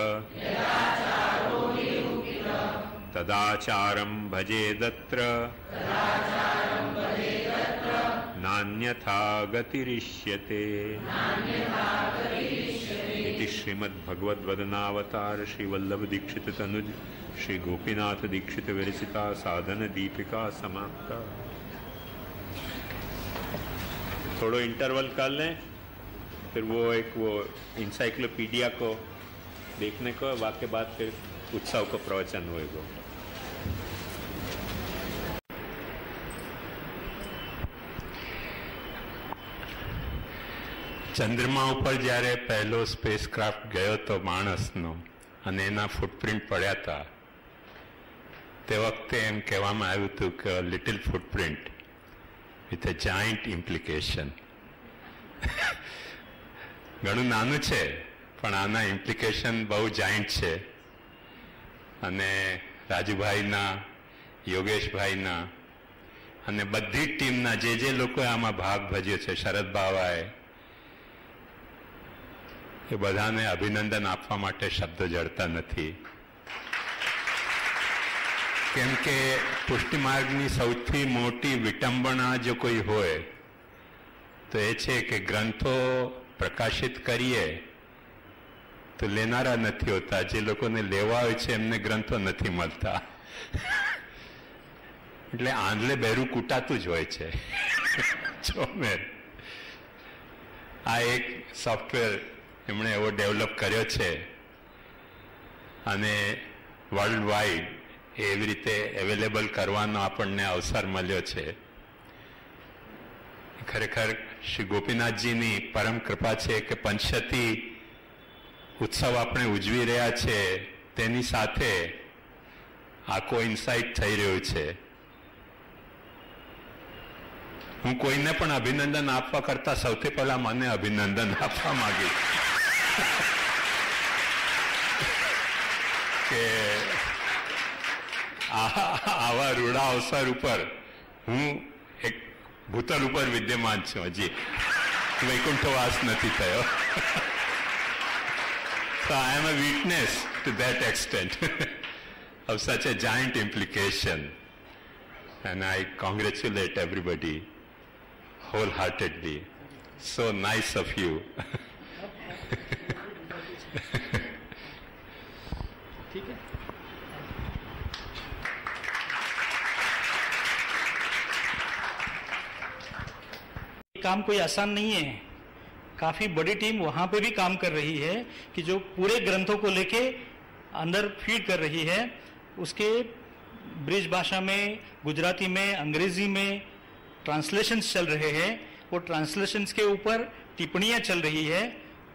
तदाचारं भजेदत्र नान्यथा गतिरिष्यते। इति श्रीमद्भगवद्वदनावतार श्री वल्लभ दीक्षित तनुज श्री गोपीनाथ दीक्षित विरचिता साधन दीपिका समाप्ता। थोड़ो इंटरवल कर लें, फिर वो इंसाइक्लोपीडिया को देखने को, वाक्य बाद फिर उत्सव को प्रवचन होएगा। ચંદ્રમા ઉપર જ્યારે પહેલો સ્પેસક્રાફ્ટ ગયો તો માણસનો અને એના ફૂટપ્રિન્ટ પડ્યા હતા, તે વખતે એમ કહેવામાં આવ્યું હતું કે little footprint with a giant implication. ઘણું નાનું છે પણ આના ઇમ્પ્લિકેશન બહુ જાયન્ટ છે. અને રાજુભાઈના, યોગેશભાઈના અને બધી ટીમના જે લોકોએ આમાં ભાગ ભજ્યો છે, શરદ બાવાએ, એ બધાને અભિનંદન આપવા માટે શબ્દો જડતા નથી. કેમ કે પુષ્ટિમાર્ગની સૌથી મોટી વિટંબણા જો કોઈ હોય તો એ છે કે ગ્રંથો પ્રકાશિત કરીએ તો લેનારા નથી હોતા. જે લોકોને લેવા હોય છે એમને ગ્રંથો નથી મળતા. એટલે આંધલે બહેરું કૂટાતું જ હોય છે. આ એક સોફ્ટવેર એમણે એવો ડેવલપ કર્યો છે અને વર્લ્ડ વાઇડ એવી રીતે અવેલેબલ કરવાનો આપણને અવસર મળ્યો છે. ખરેખર શ્રી ગોપીનાથજીની પરમ કૃપા છે કે પંચશતી ઉત્સવ આપણે ઉજવી રહ્યા છે, તેની સાથે આ કોઇન્સાઇડ થઈ રહ્યું છે. હું કોઈને પણ અભિનંદન આપવા કરતા સૌથી પહેલા મને અભિનંદન આપવા માંગીશ કે આવા રૂડા અવસર ઉપર હું એક ભૂતલ ઉપર વિદ્યમાન છું, હજી વૈકુંઠવાસ નથી થયો. So I am a witness to that extent of such a giant implication, and I congratulate everybody wholeheartedly. So nice of you. ठीक है. काम कोई आसान नहीं है. काफी बड़ी टीम वहां पे भी काम कर रही है कि जो पूरे ग्रंथों को लेके अंदर फीड कर रही है. उसके ब्रिज भाषा में, गुजराती में, अंग्रेजी में ट्रांसलेशंस चल रहे हैं, वो ट्रांसलेशंस के ऊपर टिप्पणियां चल रही है,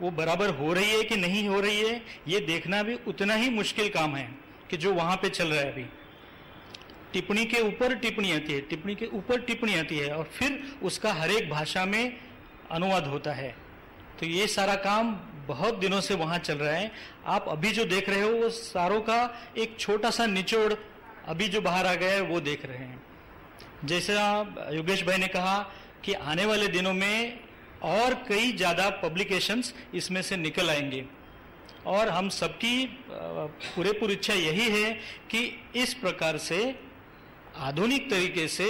वो बराबर हो रही है कि नहीं हो रही है, ये देखना भी उतना ही मुश्किल काम है कि जो वहां पे चल रहा है अभी। टिप्पणी के ऊपर टिप्पणी आती है, टिप्पणी के ऊपर टिप्पणी आती है, और फिर उसका हर एक भाषा में अनुवाद होता है। तो ये सारा काम बहुत दिनों से वहां चल रहा है। आप अभी जो देख रहे हो वो सारों का एक छोटा सा निचोड़ अभी जो बाहर आ गया है वो देख रहे हैं। जैसा योगेश भाई ने कहा कि आने वाले दिनों में और कई ज्यादा पब्लिकेशंस इसमें से निकल आएंगे, और हम सबकी पूरी इच्छा यही है कि इस प्रकार से आधुनिक तरीके से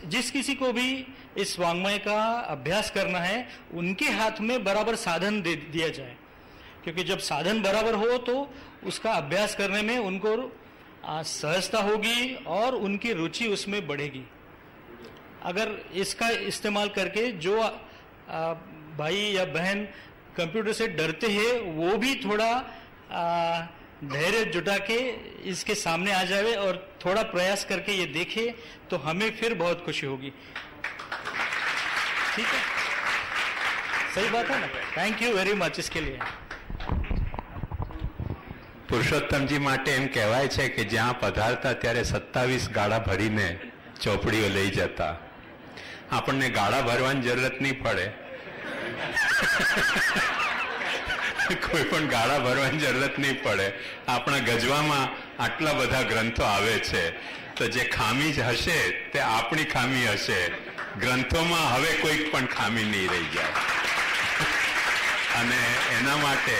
जिस किसी को भी इस वाङ्मय का अभ्यास करना है उनके हाथ में बराबर साधन दे दिया जाए, क्योंकि जब साधन बराबर हो तो उसका अभ्यास करने में उनको सहजता होगी और उनकी रुचि उसमें बढ़ेगी। अगर इसका इस्तेमाल करके जो भाई या बहन कंप्यूटर से डरते हैं वो भी थोड़ा धैर्य जुटा के इसके सामने आ जाए और थोड़ा प्रयास करके ये देखे तो हमें फिर बहुत खुशी होगी। ठीक है, सही बात है ना? थैंक यू वेरी मच इसके लिए। પુરુષોત્તમજી માટે એમ કહેવાય છે કે જ્યાં પધારતા ત્યારે 27 ગાળા ભરીને ચોપડીઓ લઈ જતા. આપણને ગાળા ભરવાની જરૂરત નહીં પડે, કોઈ પણ ગાળા ભરવાની જરૂરત નહીં પડે. આપણા ગજવામાં આટલા બધા ગ્રંથો આવે છે, તો જે ખામી જ હશે તે આપણી ખામી હશે. ગ્રંથોમાં હવે કોઈ પણ ખામી નહીં રહી જાય. અને એના માટે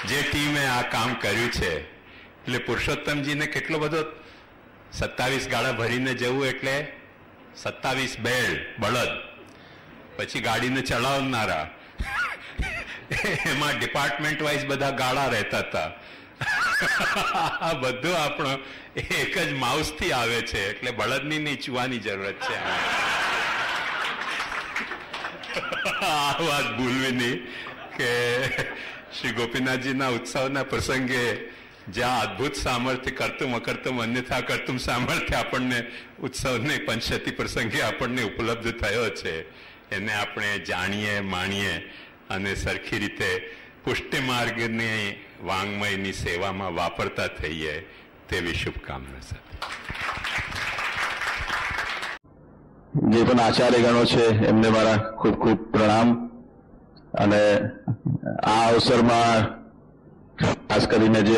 જે ટીમે આ કામ કર્યું છે એટલે પુરુષોત્તમજીને કેટલો બધો 27 ગાળા ભરીને જવું એટલે 27 બેલ બળદ, પછી ગાડીને ચલાવનારા, એમાં ડિપાર્ટમેન્ટ વાઇઝ બધા ગાળા રહેતા હતા. આ બધું આપણો એક જ માઉસથી આવે છે, એટલે બળદની નહીં ચૂવાની જરૂરત છે. આ વાત ભૂલવી નહીં કે શ્રી ગોપીનાથજીના ઉત્સવના પ્રસંગે જ્યાં અદભુત સામર્થ્ય કરતું અકર્તું અન્યથા કરતું સામર્થ્ય આપણને ઉત્સવને પંચશતી પ્રસંગે આપણને ઉપલબ્ધ થયો છે, એને આપણે જાણીએ માણીએ અને સરખી રીતે પુષ્ટિ માર્ગની વાङ्મયની સેવામાં વાપરતા થઈએ તેવી શુભકામના સાથે. જે પણ આચાર્યગણો છે એમને મારા ખૂબ ખૂબ પ્રણામ. અને આ અવસરમાં ખાસ કરીને જે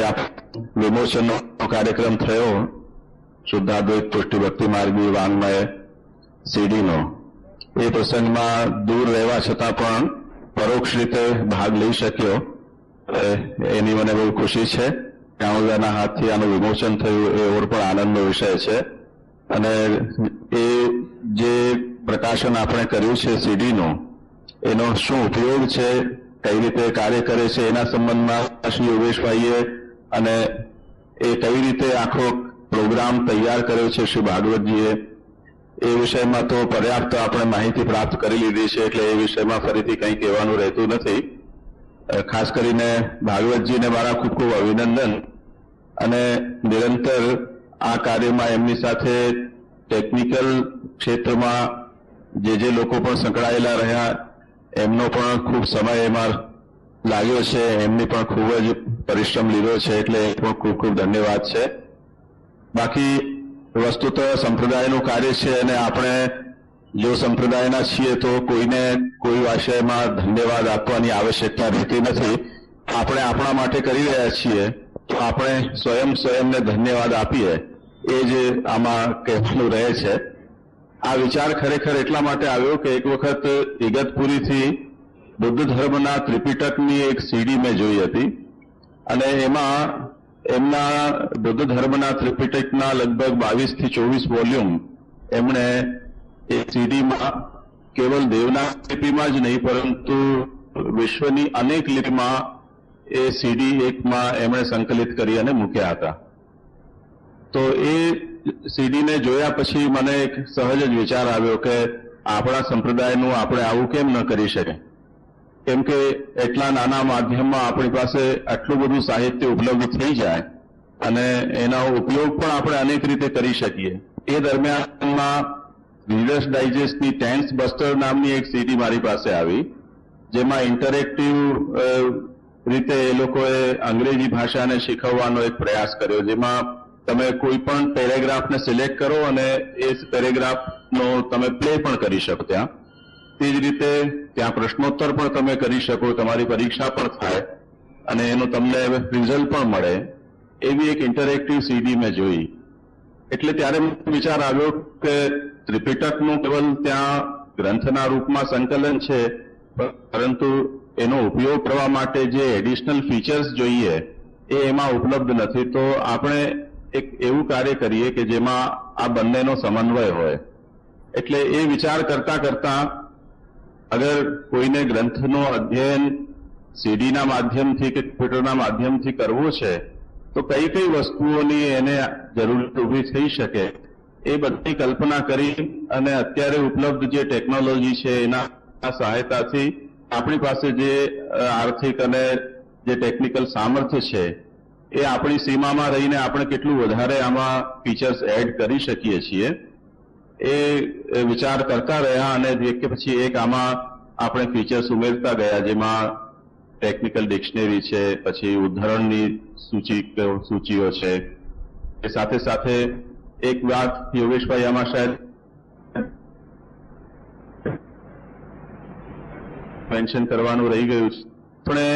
વિમોચનનો કાર્યક્રમ થયો શુદ્ધાદ્વૈત પુષ્ટિ ભક્તિ માર્ગી વાङ्મય સીડીનો, એ પ્રસંગમાં દૂર રહેવા છતાં પણ પરોક્ષ રીતે ભાગ લઈ શક્યો, એની મને બહુ ખુશી છે. કાણુદાના હાથથી આનું વિમોચન થયું એ ઓર પણ આનંદનો વિષય છે. અને એ જે પ્રકાશન આપણે કર્યું છે સીડીનું, એનો શું ઉપયોગ છે, કઈ રીતે કાર્ય કરે છે, એના સંબંધમાં શ્રી યોગેશભાઈએ અને એ કઈ રીતે આખો પ્રોગ્રામ તૈયાર કર્યો છે શ્રી ભાગવતજીએ, એ વિષયમાં તો પર્યાપ્ત આપણે માહિતી પ્રાપ્ત કરી લીધી છે, એટલે એ વિષયમાં ફરીથી કંઈ કહેવાનું રહેતું નથી. ખાસ કરીને ભાગવતજીને મારા ખૂબ ખૂબ અભિનંદન. અને નિરંતર આ કાર્યમાં એમની સાથે ટેકનિકલ ક્ષેત્રમાં જે લોકો પણ સંકળાયેલા રહ્યા એમનો પણ ખૂબ સમય એમાં લાગ્યો છે, એમની પણ ખૂબ જ પરિશ્રમ લીધો છે, એટલે એ પણ ખૂબ ખૂબ ધન્યવાદ છે. બાકી વસ્તુતઃ સંપ્રદાયનું કાર્ય છે અને આપણે જો સંપ્રદાયના છીએ તો કોઈને કોઈ વિષયમાં ધન્યવાદ આપવાની આવશ્યકતા રહેતી નથી. આપણે આપણા માટે કરી રહ્યા છીએ તો આપણે સ્વયંને ધન્યવાદ આપીએ, એ જ આમાં કહેવાનું રહે છે. આ વિચાર ખરેખર એટલા માટે આવ્યો કે એક વખત ઇગતપુરીથી બુદ્ધ ધર્મના ત્રિપિટકની એક સીડી મેં જોઈ હતી, અને એમાં એમના બુદ્ધ ધર્મના ત્રિપિટકના લગભગ 22 થી 24 વોલ્યુમ એમણે એ સીડીમાં કેવલ દેવનાગરી લિપિમાં જ નહીં પરંતુ વિશ્વની અનેક લિપિમાં એ સીડી એકમાં એમણે સંકલિત કરી અને મૂક્યા હતા. તો એ સીડીને જોયા પછી મને એક સહજ જ વિચાર આવ્યો કે આપણા સંપ્રદાયનું આપણે આવું કેમ ન કરી શકે, કેમ કે એટલા નાના માધ્યમમાં આપણી પાસે આટલું બધું સાહિત્ય ઉપલબ્ધ થઈ જાય અને એનો ઉપયોગ પણ આપણે અનેક રીતે કરી શકીએ. એ દરમિયાનમાં રીડર્સ ડાયજેસ્ટની ટેન્સ બસ્ટર નામની એક સીડી મારી પાસે આવી, જેમાં ઇન્ટરેક્ટિવ રીતે એ લોકોએ અંગ્રેજી ભાષાને શીખવવાનો એક પ્રયાસ કર્યો, જેમાં તમે કોઈ પણ પેરેગ્રાફને સિલેક્ટ કરો અને એ પેરેગ્રાફનો તમે પ્લે પણ કરી શકો ત્યાં. તે જ રીતે ત્યાં પ્રશ્નોત્તર પણ તમે કરી શકો, તમારી પરીક્ષા પણ થાય અને એનું તમને રિઝલ્ટ પણ મળે, એવી એક ઇન્ટરેક્ટિવ સીડી મેં જોઈ. એટલે ત્યારે વિચાર આવ્યો કે ત્રિપિટકનું કેવલ ત્યાં ગ્રંથના રૂપમાં સંકલન છે, પરંતુ એનો ઉપયોગ કરવા માટે જે એડિશનલ ફીચર્સ જોઈએ એ એમાં ઉપલબ્ધ નથી. તો આપણે એક એવું કાર્ય કરીએ કે જેમાં આ બંનેનો સમન્વય હોય. એટલે એ વિચાર કરતા કરતા અગર કોઈને ગ્રંથનો અધ્યયન સીડીના માધ્યમથી કે કમ્પ્યુટરના માધ્યમથી કરવું છે તો કઈ કઈ વસ્તુઓની એને જરૂર ઊભી થઈ શકે એ બધી કલ્પના કરી અને અત્યારે ઉપલબ્ધ જે ટેકનોલોજી છે એના સહાયતાથી આપણી પાસે જે આર્થિક અને જે ટેકનિકલ સામર્થ્ય છે એ આપણી સીમામાં રહીને આપણે કેટલું વધારે આમાં ફીચર્સ એડ કરી શકીએ છીએ એ વિચાર કરતા રહ્યા અને એક કે પછી એક આમાં આપણે ફીચર્સ ઉમેરતા ગયા, જેમાં ટેકનિકલ ડિક્શનરી છે, પછી ઉદાહરણની સૂચિઓ છે. એ સાથે સાથે એક વાત યોગેશભાઈ આમાં શાયદ મેન્શન કરવાનું રહી ગયું છે, આપણે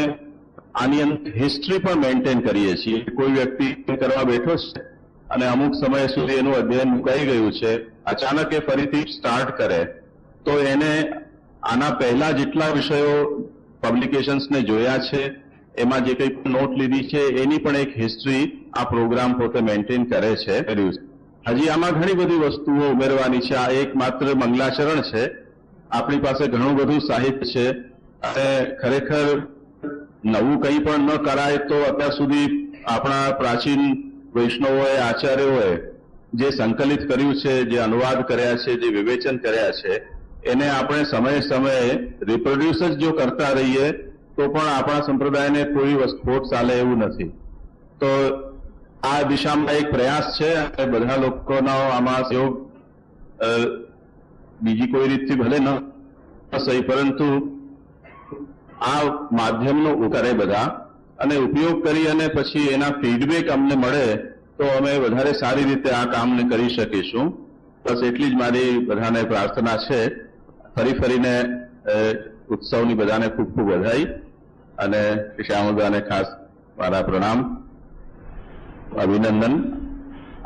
આની અંદર હિસ્ટ્રી પણ મેન્ટેન કરીએ છીએ. કોઈ વ્યક્તિ કરવા બેઠો છે અને અમુક સમય સુધી એનું અધ્યયન મુકાઈ ગયું છે, અચાનક એ ફરીથી સ્ટાર્ટ કરે તો એને આના પહેલા જેટલા વિષયો પબ્લિકેશન્સને જોયા છે એમાં જે કંઈ નોટ લીધી છે એની પણ એક હિસ્ટ્રી આ પ્રોગ્રામ પોતે મેન્ટેન કરે છે. હજી આમાં ઘણી બધી વસ્તુઓ ઉમેરવાની છે. આ એક માત્ર મંગલાચરણ છે. આપણી પાસે ઘણું બધું સાહિત્ય છે અને ખરેખર નવું કંઈ પણ ન કરાય તો અત્યાર સુધી આપણા પ્રાચીન વૈષ્ણવોએ, આચાર્યોએ જે સંકલિત કર્યું છે, જે અનુવાદ કર્યા છે, જે વિવેચન કર્યા છે, એને આપણે સમયે સમયે રિપ્રોડ્યુસ જ જો કરતા રહીએ તો પણ આપણા સંપ્રદાયને કોઈ ખોટ ચાલે એવું નથી. તો આ દિશામાં એક પ્રયાસ છે અને બધા લોકોનો આમાં સહયોગ બીજી કોઈ રીતથી ભલે ન સહી, પરંતુ આ માધ્યમનો કરે બધા અને ઉપયોગ કરી અને પછી એના ફીડબેક અમને મળે તો અમે વધારે સારી રીતે આ કામને કરી શકીશું. બસ એટલી જ મારી બધાને પ્રાર્થના છે. ફરીને ઉત્સવની બધાને ખૂબ ખૂબ વધાઈ અને શ્યામદાને ખાસ મારા પ્રણામ, अभिनंदन.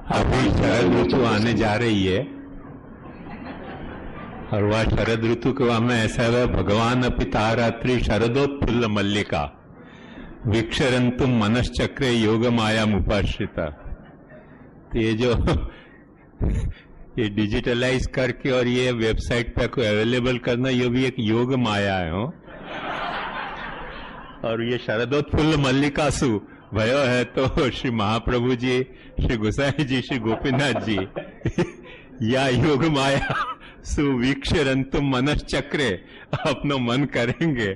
अभी शरद ऋतु आने जा रही है और वह शरद ऋतु के में ऐसा है, भगवान अपिता रात्रि शरदोत्फुल्ल मल्लिका विक्षरंतुम मनश्चक्रे योग माया मुपाश्रिता. तो ये जो ये डिजिटलाइज करके और ये वेबसाइट पे को अवेलेबल करना, ये भी एक योग माया है हो? और ये शरदोत्फुल्ल मल्लिका सु भयो है तो श्री महाप्रभु जी, श्री गोसाई जी, श्री गोपीनाथ जी या योग माया सुवीक्षरंतु मनश्चक्रे अपनो मन करेंगे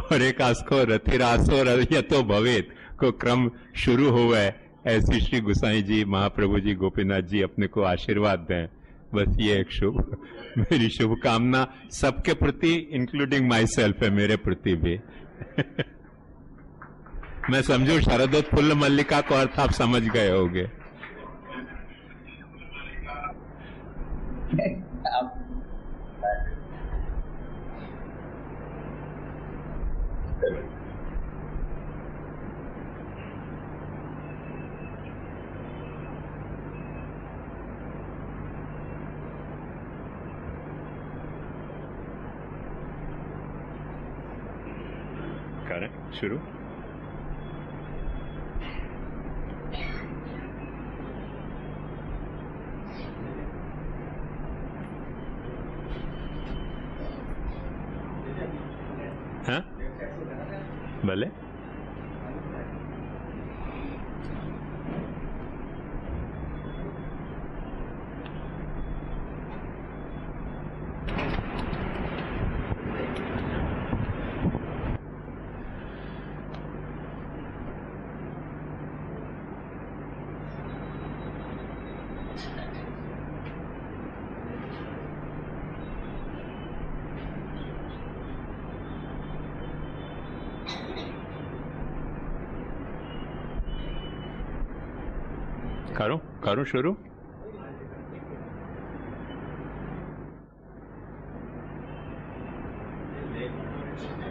और एक आसको रथिरासो रयतो भवेत को क्रम शुरू हुआ. ऐसी श्री गोसाई जी, महाप्रभु जी, गोपीनाथ जी अपने को आशीर्वाद दें. बस ये एक मेरी शुभकामना सबके प्रति, इंक्लूडिंग माई सेल्फ है, मेरे प्रति भी. मैं समझू शरदोत्फुल्ल मल्लिका को अर्थ आप समझ गए होंगे. करें शुरू. हाँ भले. करूं शुरू?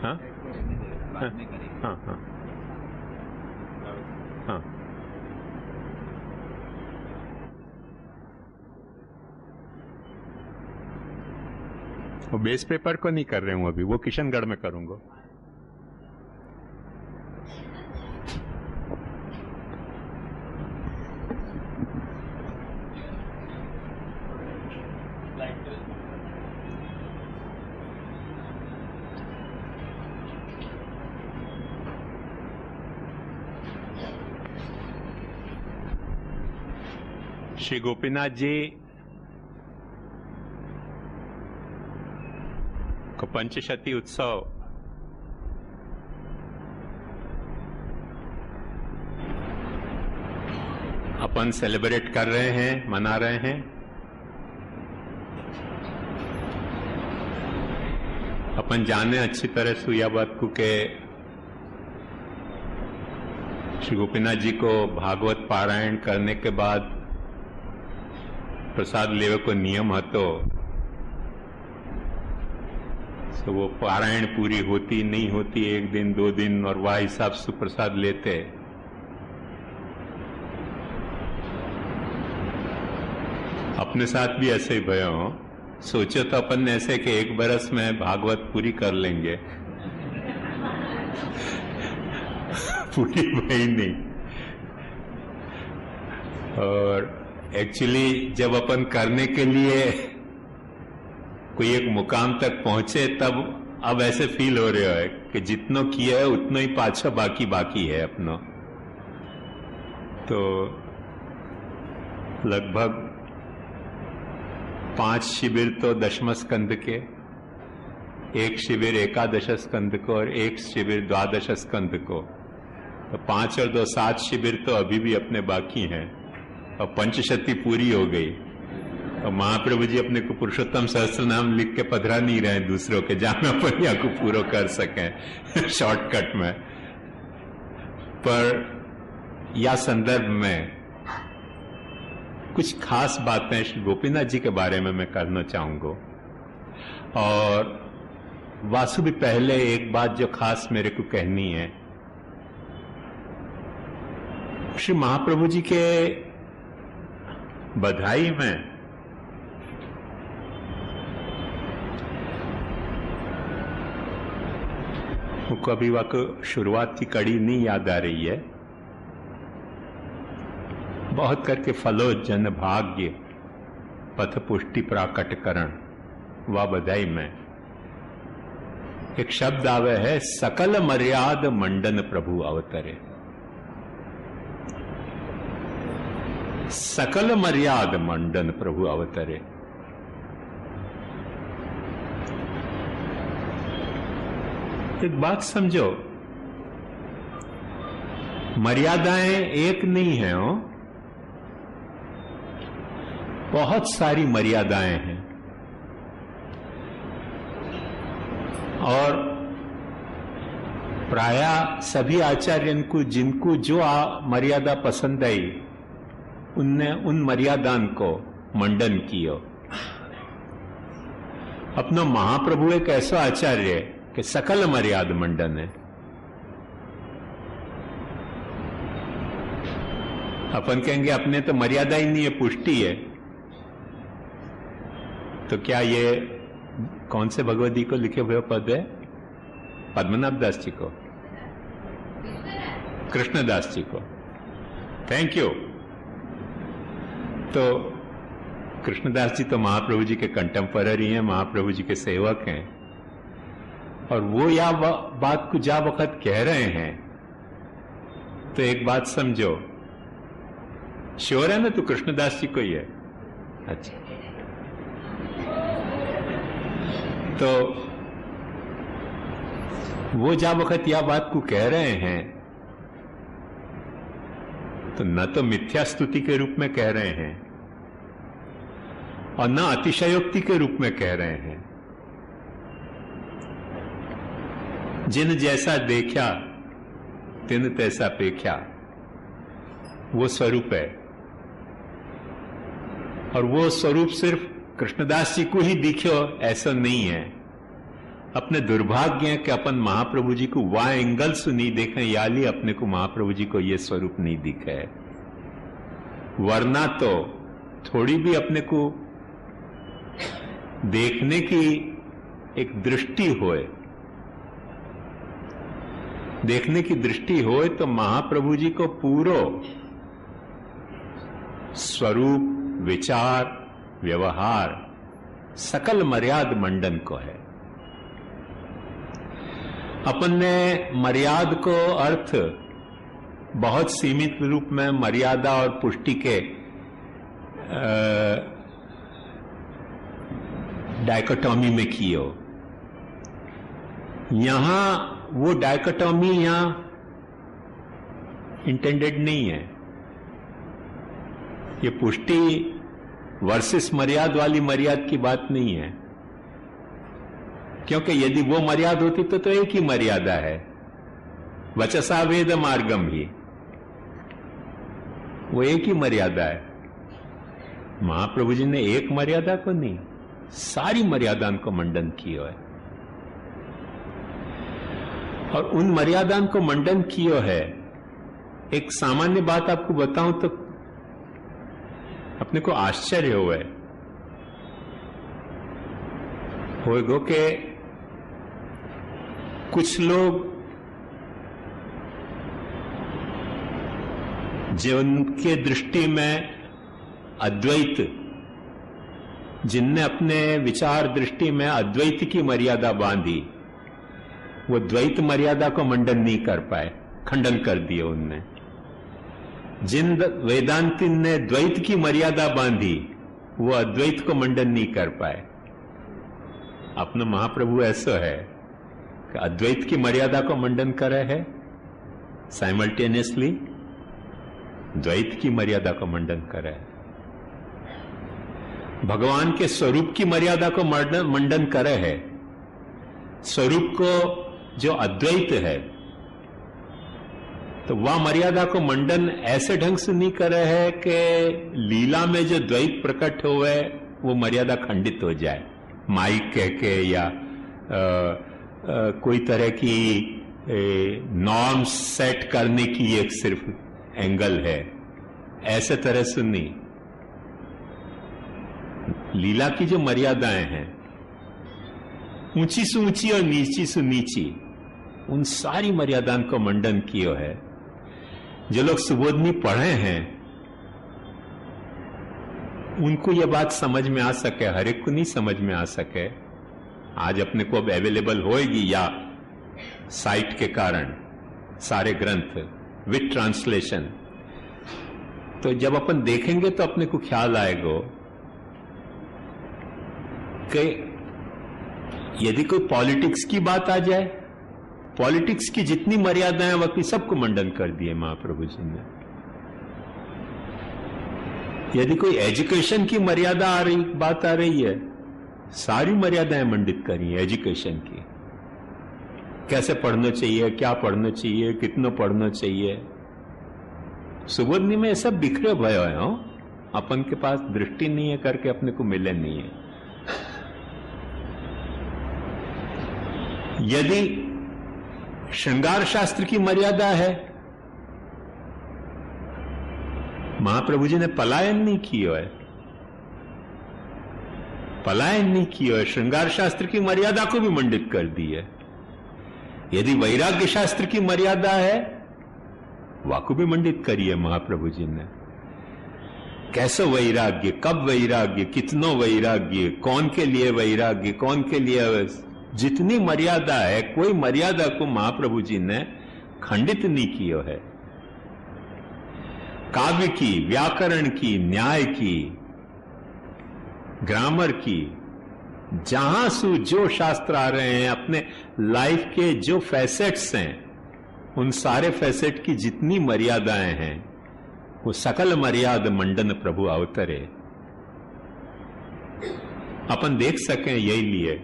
हाँ हाँ हाँ हाँ हाँ। वो बेस पेपर को नहीं कर रहे हूं अभी, वो किशनगढ़ में करूंगा। श्री गोपीनाथ जी को पंचशती उत्सव अपन सेलिब्रेट कर रहे हैं, मना रहे हैं। अपन जाने अच्छी तरह से यह बात को के श्री गोपीनाथ जी को भागवत पारायण करने के बाद प्रसाद लेवे को नियम हतो, तो वो पारायण पूरी होती नहीं होती, 1 दिन 2 दिन, और वह हिसाब से प्रसाद लेते। अपने साथ भी ऐसे ही भयो हो। सोचो तो अपन ने ऐसे कि 1 बरस में भागवत पूरी कर लेंगे, पूरी भई नहीं। और एक्चुअली जब अपन करने के लिए कोई एक मुकाम तक पहुंचे, तब अब ऐसे फील हो रहा है कि जितनो किया है उतना ही पाछा बाकी है अपनो। तो लगभग 5 शिविर तो 10वें स्कंद के, 1 शिविर 11 स्कंद को और 1 शिविर 12 स्कंद को, तो 5 और 2 7 शिविर तो अभी भी अपने बाकी हैं। और पंचशती पूरी हो गई, और महाप्रभु जी अपने को पुरुषोत्तम सहस्त्र नाम लिख के पधरा नहीं रहे दूसरों के, जहां अपन यहाँ को पूरा कर सकें शॉर्टकट में। पर या संदर्भ में कुछ खास बातें श्री गोपीनाथ जी के बारे में मैं करना चाहूंगा। और वासु भी पहले एक बात जो खास मेरे को कहनी है, श्री महाप्रभु जी के बधाई में कभी वह शुरुआत की कड़ी नहीं याद आ रही है। बहुत करके फलो जन भाग्य पथ पुष्टि प्राकटकरण, वह बधाई में एक शब्द आवे है, सकल मर्याद मंडन प्रभु अवतरे। सकल मर्याद मंडन प्रभु अवतरे। एक बात समझो, मर्यादाएं एक नहीं है, बहुत सारी मर्यादाएं हैं। और प्रायः सभी आचार्यों को जिनको जो मर्यादा पसंद आई, उनने उन मर्यादान को मंडन किया। अपना महाप्रभु एक ऐसा आचार्य कि सकल मर्याद मंडन है। अपन कहेंगे अपने तो मर्यादा ही नहीं है, पुष्टि है। तो क्या ये कौन से भगवदी को लिखे हुए पद है? पद्मनाभ दास जी को, कृष्णदास जी को। Thank you. तो कृष्णदास जी तो महाप्रभु जी के कंटेम्पररी हैं, महाप्रभु जी के सेवक हैं। और वो या बात को जा वक्त कह रहे हैं, तो एक बात समझो, श्योर है ना तो कृष्णदास जी को ही है। अच्छा, तो वो जा वक्त या बात को कह रहे हैं, तो न तो मिथ्या स्तुति के रूप में कह रहे हैं और न अतिशयोक्ति के रूप में कह रहे हैं। जिन जैसा देखा तिन तैसा पेख्या, वो स्वरूप है। और वो स्वरूप सिर्फ कृष्णदास जी को ही दिखो ऐसा नहीं है। अपने दुर्भाग्य है कि अपन महाप्रभु जी को वह एंगल से नहीं देखें, याली अपने को महाप्रभु जी को ये स्वरूप नहीं दिखे है। वरना तो थोड़ी भी अपने को देखने की एक दृष्टि होए, देखने की दृष्टि होए तो महाप्रभु जी को पूरो स्वरूप, विचार, व्यवहार सकल मर्याद मंडन को है। अपन ने मर्याद को अर्थ बहुत सीमित रूप में मर्यादा और पुष्टि के डायकोटॉमी में कियो। यहां वो डायकोटॉमी यहां इंटेंडेड नहीं है। ये पुष्टि वर्सेस मर्याद वाली मर्याद की बात नहीं है, क्योंकि यदि वो मर्याद होती तो एक ही मर्यादा है, वचसा वेद मार्गम ही, वो एक ही मर्यादा है। महाप्रभु जी ने एक मर्यादा को नहीं, सारी मर्यादा को मंडन किया है। और उन मर्यादा को मंडन किया है। एक सामान्य बात आपको बताऊं तो अपने को आश्चर्य होएगो कि कुछ लोग जिनके दृष्टि में अद्वैत, जिनने अपने विचार दृष्टि में अद्वैत की मर्यादा बांधी, वो द्वैत मर्यादा को मंडन नहीं कर पाए, खंडन कर दिया उनने। जिन वेदांती ने द्वैत की मर्यादा बांधी, वो अद्वैत को मंडन नहीं कर पाए। अपना महाप्रभु ऐसा है कि अद्वैत की मर्यादा को मंडन करे है, साइमल्टेनियसली द्वैत की मर्यादा को मंडन करे है। भगवान के स्वरूप की मर्यादा को मंडन करे है। स्वरूप को जो अद्वैत है, तो वह मर्यादा को मंडन ऐसे ढंग से नहीं करे है कि लीला में जो द्वैत प्रकट होवे वो मर्यादा खंडित हो जाए, माइक कह के या कोई तरह की नॉर्म्स सेट करने की एक सिर्फ एंगल है, ऐसे तरह से नहीं। लीला की जो मर्यादाएं हैं, ऊंची से ऊंची और नीची से नीची, उन सारी मर्यादाओं को मंडन किया है। जो लोग सुबोधनी पढ़े हैं उनको यह बात समझ में आ सके, हर एक को नहीं समझ में आ सके। आज अपने को अब अवेलेबल होएगी या साइट के कारण सारे ग्रंथ विद ट्रांसलेशन, तो जब अपन देखेंगे तो अपने को ख्याल आएगा कि यदि कोई पॉलिटिक्स की बात आ जाए, पॉलिटिक्स की जितनी मर्यादाएं वकी सबको मंडन कर दिए महाप्रभु जी ने। यदि कोई एजुकेशन की मर्यादा बात आ रही है, सारी मर्यादाएं मंडित करी है एजुकेशन की। कैसे पढ़ना चाहिए, क्या पढ़ना चाहिए, कितना पढ़ना चाहिए। सुबोधनी में सब बिखरे भय हो, अपन के पास दृष्टि नहीं है करके अपने को मिले नहीं है। यदि श्रृंगार शास्त्र की मर्यादा है, महाप्रभु जी ने पलायन नहीं किया है, पलायन नहीं किया है, श्रृंगार शास्त्र की मर्यादा को भी मंडित कर दी है। यदि वैराग्य शास्त्र की मर्यादा है, वाको भी मंडित करी है महाप्रभु जी ने। कैसे वैराग्य, कब वैराग्य, कितनो वैराग्य, कौन के लिए वैराग्य, कौन के लिए, जितनी मर्यादा है, कोई मर्यादा को महाप्रभु जी ने खंडित नहीं किया है। काव्य की, व्याकरण की, न्याय की, ग्रामर की, जहां से जो शास्त्र आ रहे हैं, अपने लाइफ के जो फैसेट्स हैं, उन सारे फैसेट की जितनी मर्यादाएं हैं, वो सकल मर्याद मंडन प्रभु अवतरे। अपन देख सकें यही लिए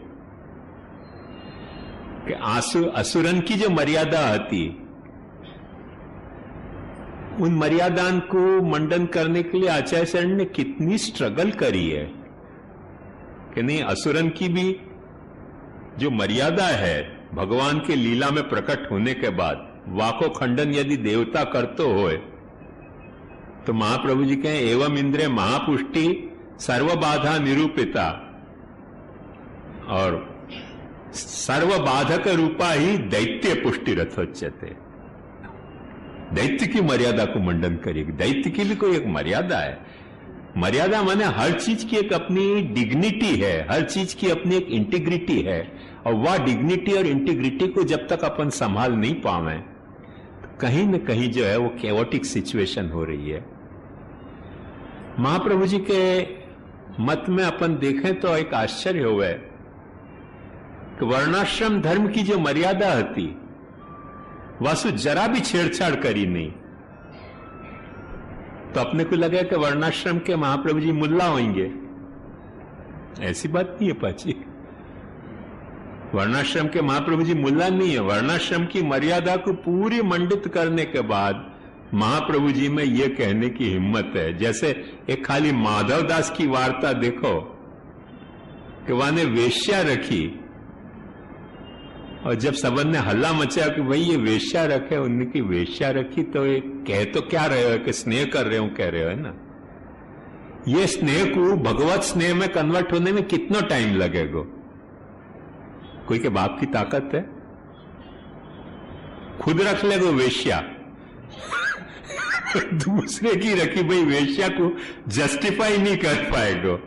कि असुरन की जो मर्यादा आती, उन मर्यादान को मंडन करने के लिए आचार्य शरण ने कितनी स्ट्रगल करी है कि नहीं। असुरन की भी जो मर्यादा है भगवान के लीला में प्रकट होने के बाद, वाको खंडन यदि देवता करते होए तो महाप्रभु जी कहें एवं इंद्र महापुष्टि सर्व बाधा निरूपिता, और सर्व बाधक रूपा ही दैत्य पुष्टि रथोच्यते। दैत्य की मर्यादा को मंडन करेगी। दैत्य की भी कोई एक मर्यादा है। मर्यादा माने हर चीज की एक अपनी डिग्निटी है, हर चीज की अपनी एक इंटीग्रिटी है, और वह डिग्निटी और इंटीग्रिटी को जब तक अपन संभाल नहीं पावे तो कहीं न कहीं जो है वो कैओटिक सिचुएशन हो रही है। महाप्रभु जी के मत में अपन देखें तो एक आश्चर्य हुआ है कि वर्णाश्रम धर्म की जो मर्यादा होती वासु जरा भी छेड़छाड़ करी नहीं, तो अपने को लगा कि वर्णाश्रम के महाप्रभु जी मुल्ला होंगे। ऐसी बात नहीं है पाची। वर्णाश्रम के महाप्रभु जी मुल्ला नहीं है। वर्णाश्रम की मर्यादा को पूरी मंडित करने के बाद महाप्रभु जी में यह कहने की हिम्मत है। जैसे एक खाली माधव दास की वार्ता देखो कि वहां ने वेश्या रखी, और जब सबन ने हल्ला मचाया कि भाई ये वेश्या रखे, उनकी वेश्या रखी, तो ये कह तो क्या रहे हो कि स्नेह कर रहे हो, कह रहे हो, है ना। ये स्नेह को भगवत स्नेह में कन्वर्ट होने में कितना टाइम लगेगा। कोई के बाप की ताकत है, खुद रख लेगो वेश्या दूसरे की रखी भाई वेश्या को जस्टिफाई नहीं कर पाएगा।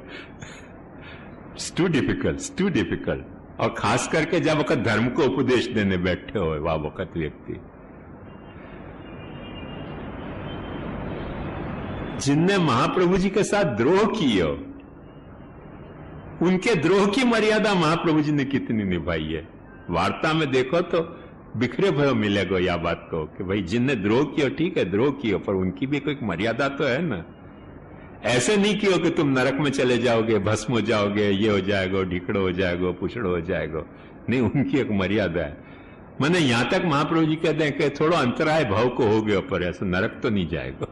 Too difficult. और खास करके जब वक्त धर्म को उपदेश देने बैठे हो वह वक्त व्यक्ति जिनने महाप्रभु जी के साथ द्रोह किया, उनके द्रोह की मर्यादा महाप्रभु जी ने कितनी निभाई है। वार्ता में देखो तो बिखरे भयो मिलेगा या बात को कि भाई जिनने द्रोह किया ठीक है द्रोह किया, पर उनकी भी कोई मर्यादा तो है ना। ऐसे नहीं किया कि तुम नरक में चले जाओगे, भस्म हो जाओगे, ये हो जाएगा, ढिकड़ो हो जाएगा, पुछड़ो हो जाएगा। नहीं, उनकी एक मर्यादा है। मैंने यहां तक महाप्रभु जी कहते हैं कि थोड़ा अंतराय भाव को हो गया, पर ऐसा नरक तो नहीं जाएगा।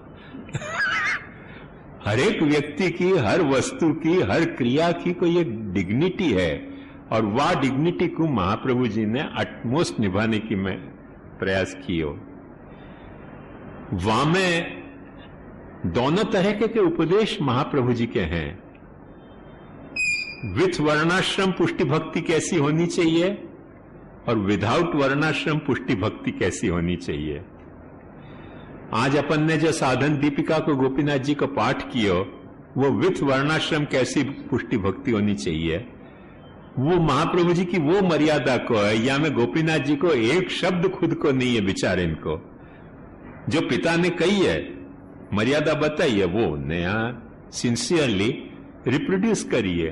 हर एक व्यक्ति की, हर वस्तु की, हर क्रिया की कोई एक डिग्निटी है, और वह डिग्निटी को महाप्रभु जी ने अटमोस्ट निभाने की मैं प्रयास किया। वहां में दोनों तरह के उपदेश महाप्रभु जी के हैं। विथ वर्णाश्रम पुष्टि भक्ति कैसी होनी चाहिए और विदाउट वर्णाश्रम पुष्टि भक्ति कैसी होनी चाहिए। आज अपन ने जो साधन दीपिका को गोपीनाथ जी को पाठ किया, वो विथ वर्णाश्रम कैसी पुष्टि भक्ति होनी चाहिए, वो महाप्रभु जी की वो मर्यादा को है। या में गोपीनाथ जी को एक शब्द खुद को नहीं है बेचारे इनको, जो पिता ने कही है मर्यादा बताई है, वो नया सिंसियरली रिप्रोड्यूस करिए।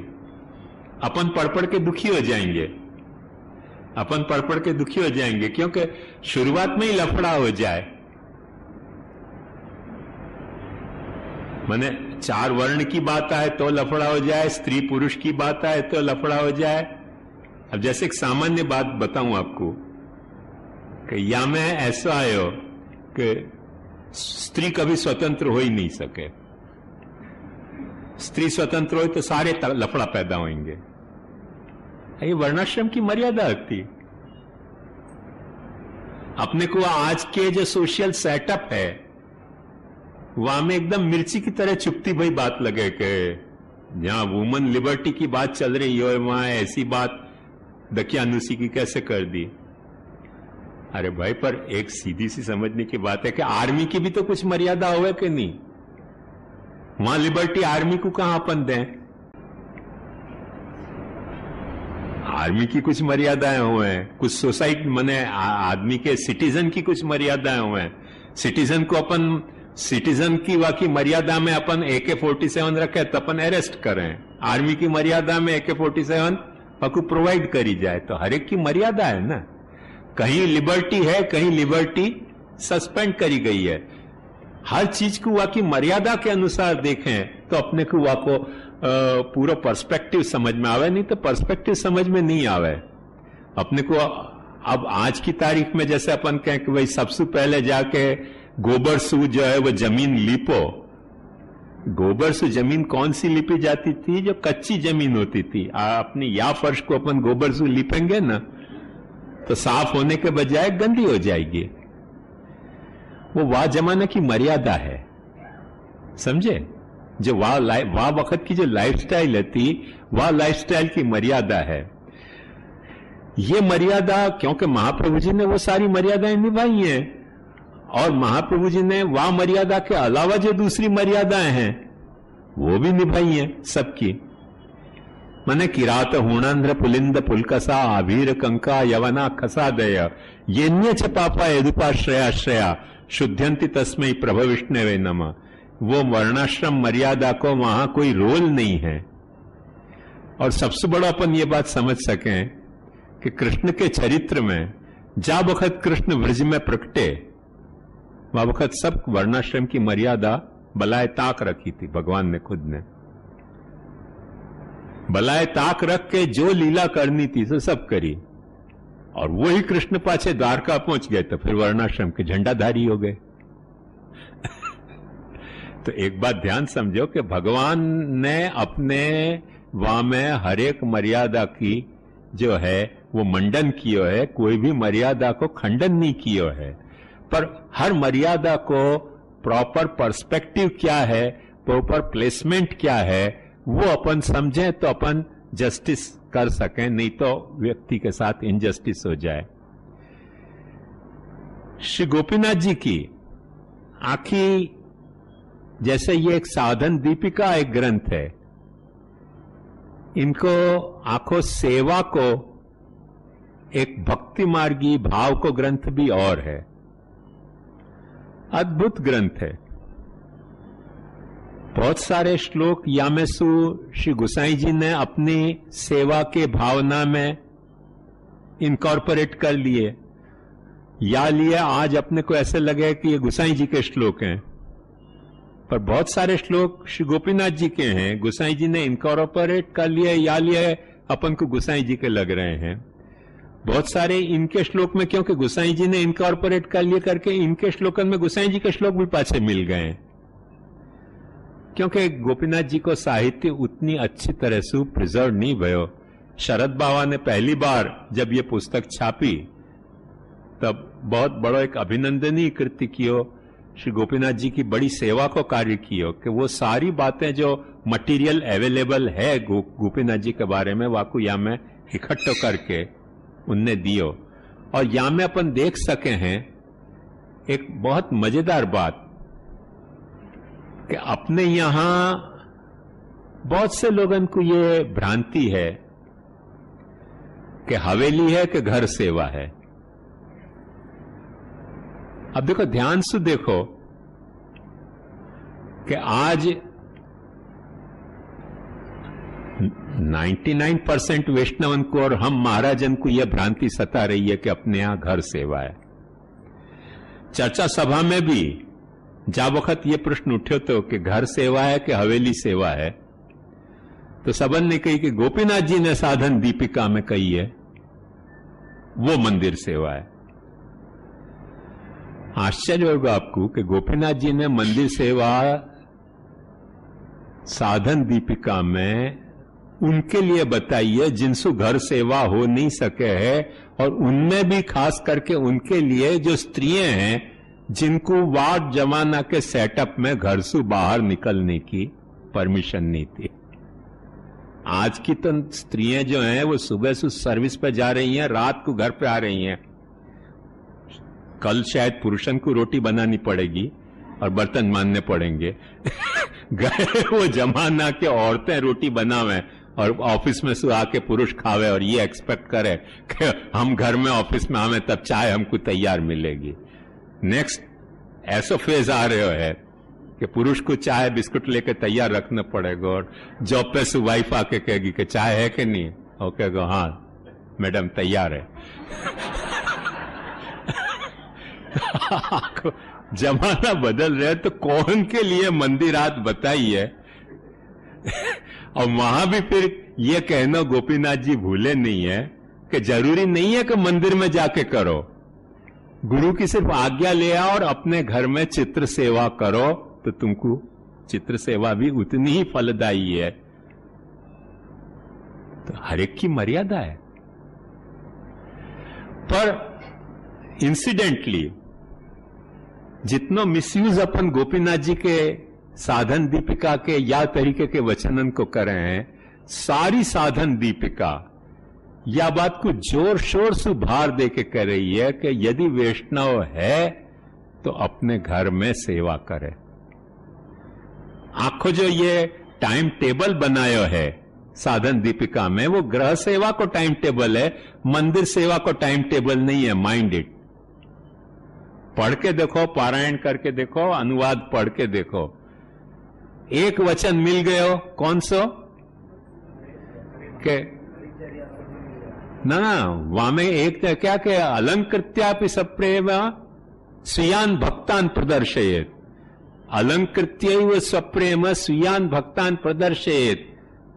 अपन पढ़ के दुखी हो जाएंगे, अपन पढ़ के दुखी हो जाएंगे, क्योंकि शुरुआत में ही लफड़ा हो जाए। माने 4 वर्ण की बात आए तो लफड़ा हो जाए, स्त्री पुरुष की बात आए तो लफड़ा हो जाए। अब जैसे एक सामान्य बात बताऊं आपको कि या में ऐसा आयो कि स्त्री कभी स्वतंत्र हो ही नहीं सके। स्त्री स्वतंत्र हो तो सारे लफड़ा पैदा होंगे। ये वर्णाश्रम की मर्यादा होती। अपने को आज के जो सोशल सेटअप है वहां में एकदम मिर्ची की तरह चुपती भाई बात लगे कि जहां वुमन लिबर्टी की बात चल रही हो वहां ऐसी बात दकियानुसी की कैसे कर दी। अरे भाई, पर एक सीधी सी समझने की बात है कि आर्मी की भी तो कुछ मर्यादा होवे कि नहीं। वहां लिबर्टी आर्मी को कहां अपन दें। आर्मी की कुछ मर्यादाएं हुए हैं, कुछ सोसाइटी मने आदमी के सिटीजन की कुछ मर्यादाएं हुए हैं। सिटीजन को अपन सिटीजन की वाकी मर्यादा में अपन AK-47 रखे तो अपन अरेस्ट करें। आर्मी की मर्यादा में AK-47 आपको प्रोवाइड करी जाए, तो हर एक की मर्यादा है ना। कहीं लिबर्टी है, कहीं लिबर्टी सस्पेंड करी गई है। हर चीज को वाकी मर्यादा के अनुसार देखें तो अपने को वाको पूरा पर्सपेक्टिव समझ में आवे, नहीं तो पर्सपेक्टिव समझ में नहीं आवे अपने को। अब आज की तारीख में जैसे अपन कहें कि भाई सबसे पहले जाके गोबर से जो है वो जमीन लीपो। गोबर से जमीन कौन सी लिपी जाती थी? जो कच्ची जमीन होती थी। अपनी या फर्श को अपन गोबर से लिपेंगे ना तो साफ होने के बजाय गंदी हो जाएगी। वो वाह जमाने की मर्यादा है, समझे? जो वाह वक्त की जो लाइफस्टाइल थी, वह लाइफस्टाइल की मर्यादा है। ये मर्यादा, क्योंकि महाप्रभु जी ने वो सारी मर्यादाएं निभाई हैं, और महाप्रभु जी ने वह मर्यादा के अलावा जो दूसरी मर्यादाएं हैं वो भी निभाई हैं सबकी। माने किरात हूणांध्र पुलिंद पुलकसा आभीर कंका यवना खसादय येन्य च पापा यदुपाश्रया शुद्ध्यंति तस्मै प्रभ विष्णवे नमः। वो वर्णाश्रम मर्यादा को वहां कोई रोल नहीं है। और सबसे बड़ा अपन ये बात समझ सकें कि कृष्ण के चरित्र में जा वक्त कृष्ण व्रज में प्रकटे, वह वक्त सब वर्णाश्रम की मर्यादा बलाए ताक रखी थी। भगवान ने खुद ने बलाए ताक रख के जो लीला करनी थी तो सब करी। और वही कृष्ण पाछे द्वारका पहुंच गए तो फिर वर्णाश्रम के झंडाधारी हो गए। तो एक बात ध्यान समझो कि भगवान ने अपने वहां में हर एक मर्यादा की जो है वो मंडन कियो है, कोई भी मर्यादा को खंडन नहीं कियो है। पर हर मर्यादा को प्रॉपर पर्सपेक्टिव क्या है, प्रॉपर प्लेसमेंट क्या है, वो अपन समझें तो अपन जस्टिस कर सकें, नहीं तो व्यक्ति के साथ इनजस्टिस हो जाए। श्री गोपीनाथ जी की आखी, जैसे ये एक साधन दीपिका एक ग्रंथ है, इनको आंखों सेवा को एक भक्ति मार्गी भाव को ग्रंथ भी और है। अद्भुत ग्रंथ है। बहुत सारे श्लोक यामेसु श्री गुसाई जी ने अपनी सेवा के भावना में इनकॉर्पोरेट कर लिए, या लिए आज अपने को ऐसे लगे कि ये गुसाई जी के श्लोक हैं, पर बहुत सारे श्लोक श्री गोपीनाथ जी के हैं, गुसाई जी ने इनकॉर्पोरेट कर लिए या लिए अपन को गुसाई जी के लग रहे हैं। बहुत सारे इनके श्लोक में, क्योंकि गुसाई जी ने इनकॉर्पोरेट कर लिए करके इनके श्लोकन में गुसाई जी के श्लोक भी पाछे मिल गए, क्योंकि गोपीनाथ जी को साहित्य उतनी अच्छी तरह से प्रिजर्व नहीं भयो। शरद बाबा ने पहली बार जब ये पुस्तक छापी तब बहुत बड़ो एक अभिनंदनीय कृत्य कियो, श्री गोपीनाथ जी की बड़ी सेवा को कार्य कियो कि वो सारी बातें जो मटेरियल अवेलेबल है गोपीनाथ जी के बारे में वाकु या में इकट्ठो करके उनने दियो। और यहां में अपन देख सके हैं एक बहुत मजेदार बात कि अपने यहां बहुत से लोगों को ये भ्रांति है कि हवेली है कि घर सेवा है। अब देखो, ध्यान से देखो कि आज 99% वैष्णवन को और हम महाराजन को यह भ्रांति सता रही है कि अपने यहां घर सेवा है। चर्चा सभा में भी जा वक्त ये प्रश्न उठे तो कि घर सेवा है कि हवेली सेवा है, तो सबन ने कही कि गोपीनाथ जी ने साधन दीपिका में कही है वो मंदिर सेवा है। आश्चर्य होगा आपको कि गोपीनाथ जी ने मंदिर सेवा साधन दीपिका में उनके लिए बताई है जिनसे घर सेवा हो नहीं सके है, और उनमें भी खास करके उनके लिए जो स्त्रियां हैं जिनको वाद जमाना के सेटअप में घर से बाहर निकलने की परमिशन नहीं थी। आज की तो स्त्रियां जो हैं वो सुबह से सर्विस पे जा रही हैं, रात को घर पे आ रही हैं। कल शायद पुरुषन को रोटी बनानी पड़ेगी और बर्तन मानने पड़ेंगे। गए वो जमाना के औरतें रोटी बनावे और ऑफिस में से आके पुरुष खावे और ये एक्सपेक्ट करे कि हम घर में ऑफिस में आवे तब चाय हमको तैयार मिलेगी। नेक्स्ट ऐसा फेज आ रहे है कि पुरुष को चाय बिस्कुट लेके तैयार रखना पड़ेगा, और जॉब पे से वाइफ आके कहेगी कि चाय है कि नहीं, और कहेगा हाँ मैडम तैयार है। जमाना बदल रहा है तो कौन के लिए मंदिरात बताई है। और वहां भी फिर ये कहना गोपीनाथ जी भूले नहीं है कि जरूरी नहीं है कि मंदिर में जाके करो, गुरु की सिर्फ आज्ञा ले आओ और अपने घर में चित्र सेवा करो तो तुमको चित्र सेवा भी उतनी ही फलदायी है। तो हर एक की मर्यादा है। पर इंसिडेंटली जितनो मिसयूज अपन गोपीनाथ जी के साधन दीपिका के या तरीके के वचनन को कर रहे हैं, सारी साधन दीपिका या बात को जोर शोर से भार दे के कह रही है कि यदि वैष्णव है तो अपने घर में सेवा करे। आंखों जो ये टाइम टेबल बनायो है साधन दीपिका में, वो ग्रह सेवा को टाइम टेबल है, मंदिर सेवा को टाइम टेबल नहीं है। माइंड इट, पढ़ के देखो, पारायण करके देखो, अनुवाद पढ़ के देखो। एक वचन मिल गए हो, कौन सो के ना वहां में एक क्या के अलंकृत्यापि सप्रेम स्वीयान भक्तान प्रदर्शयेत, अलंकृत्य सप्रेम स्वीयान भक्तान प्रदर्शयेत।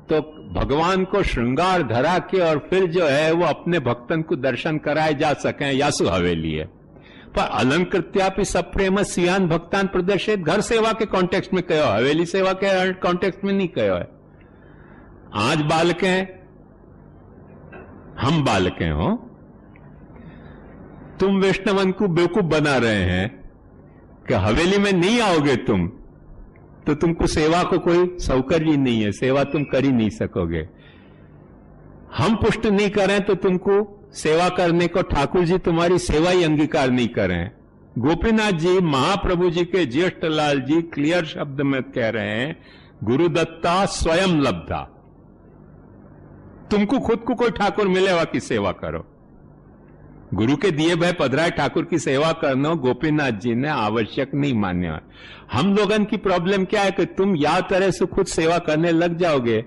तो भगवान को श्रृंगार धरा के और फिर जो है वो अपने भक्तन को दर्शन कराए जा सके, यासु हवेली है। पर अलंकृत्यापि सप्रेम स्वीयान भक्तान प्रदर्शित घर सेवा के कॉन्टेक्स्ट में कहो, हवेली सेवा के कॉन्टेक्स्ट में नहीं कहो है। आज बालके हम बालके हो, तुम वैष्णवन को बेवकूफ बना रहे हैं कि हवेली में नहीं आओगे तुम तो तुमको सेवा को कोई सौकर्य नहीं है, सेवा तुम कर ही नहीं सकोगे। हम पुष्ट नहीं करें तो तुमको सेवा करने को ठाकुर जी तुम्हारी सेवा ही अंगीकार नहीं करें। गोपीनाथ जी महाप्रभु जी के ज्येष्ठ लाल जी क्लियर शब्द में कह रहे हैं, गुरुदत्ता स्वयं लब्धा। तुमको खुद को कोई ठाकुर मिलेगा कि सेवा करो। गुरु के दिए भय पधराए ठाकुर की सेवा करना गोपीनाथ जी ने आवश्यक नहीं मान्या। हम लोगन की प्रॉब्लम क्या है कि तुम या तरह से खुद सेवा करने लग जाओगे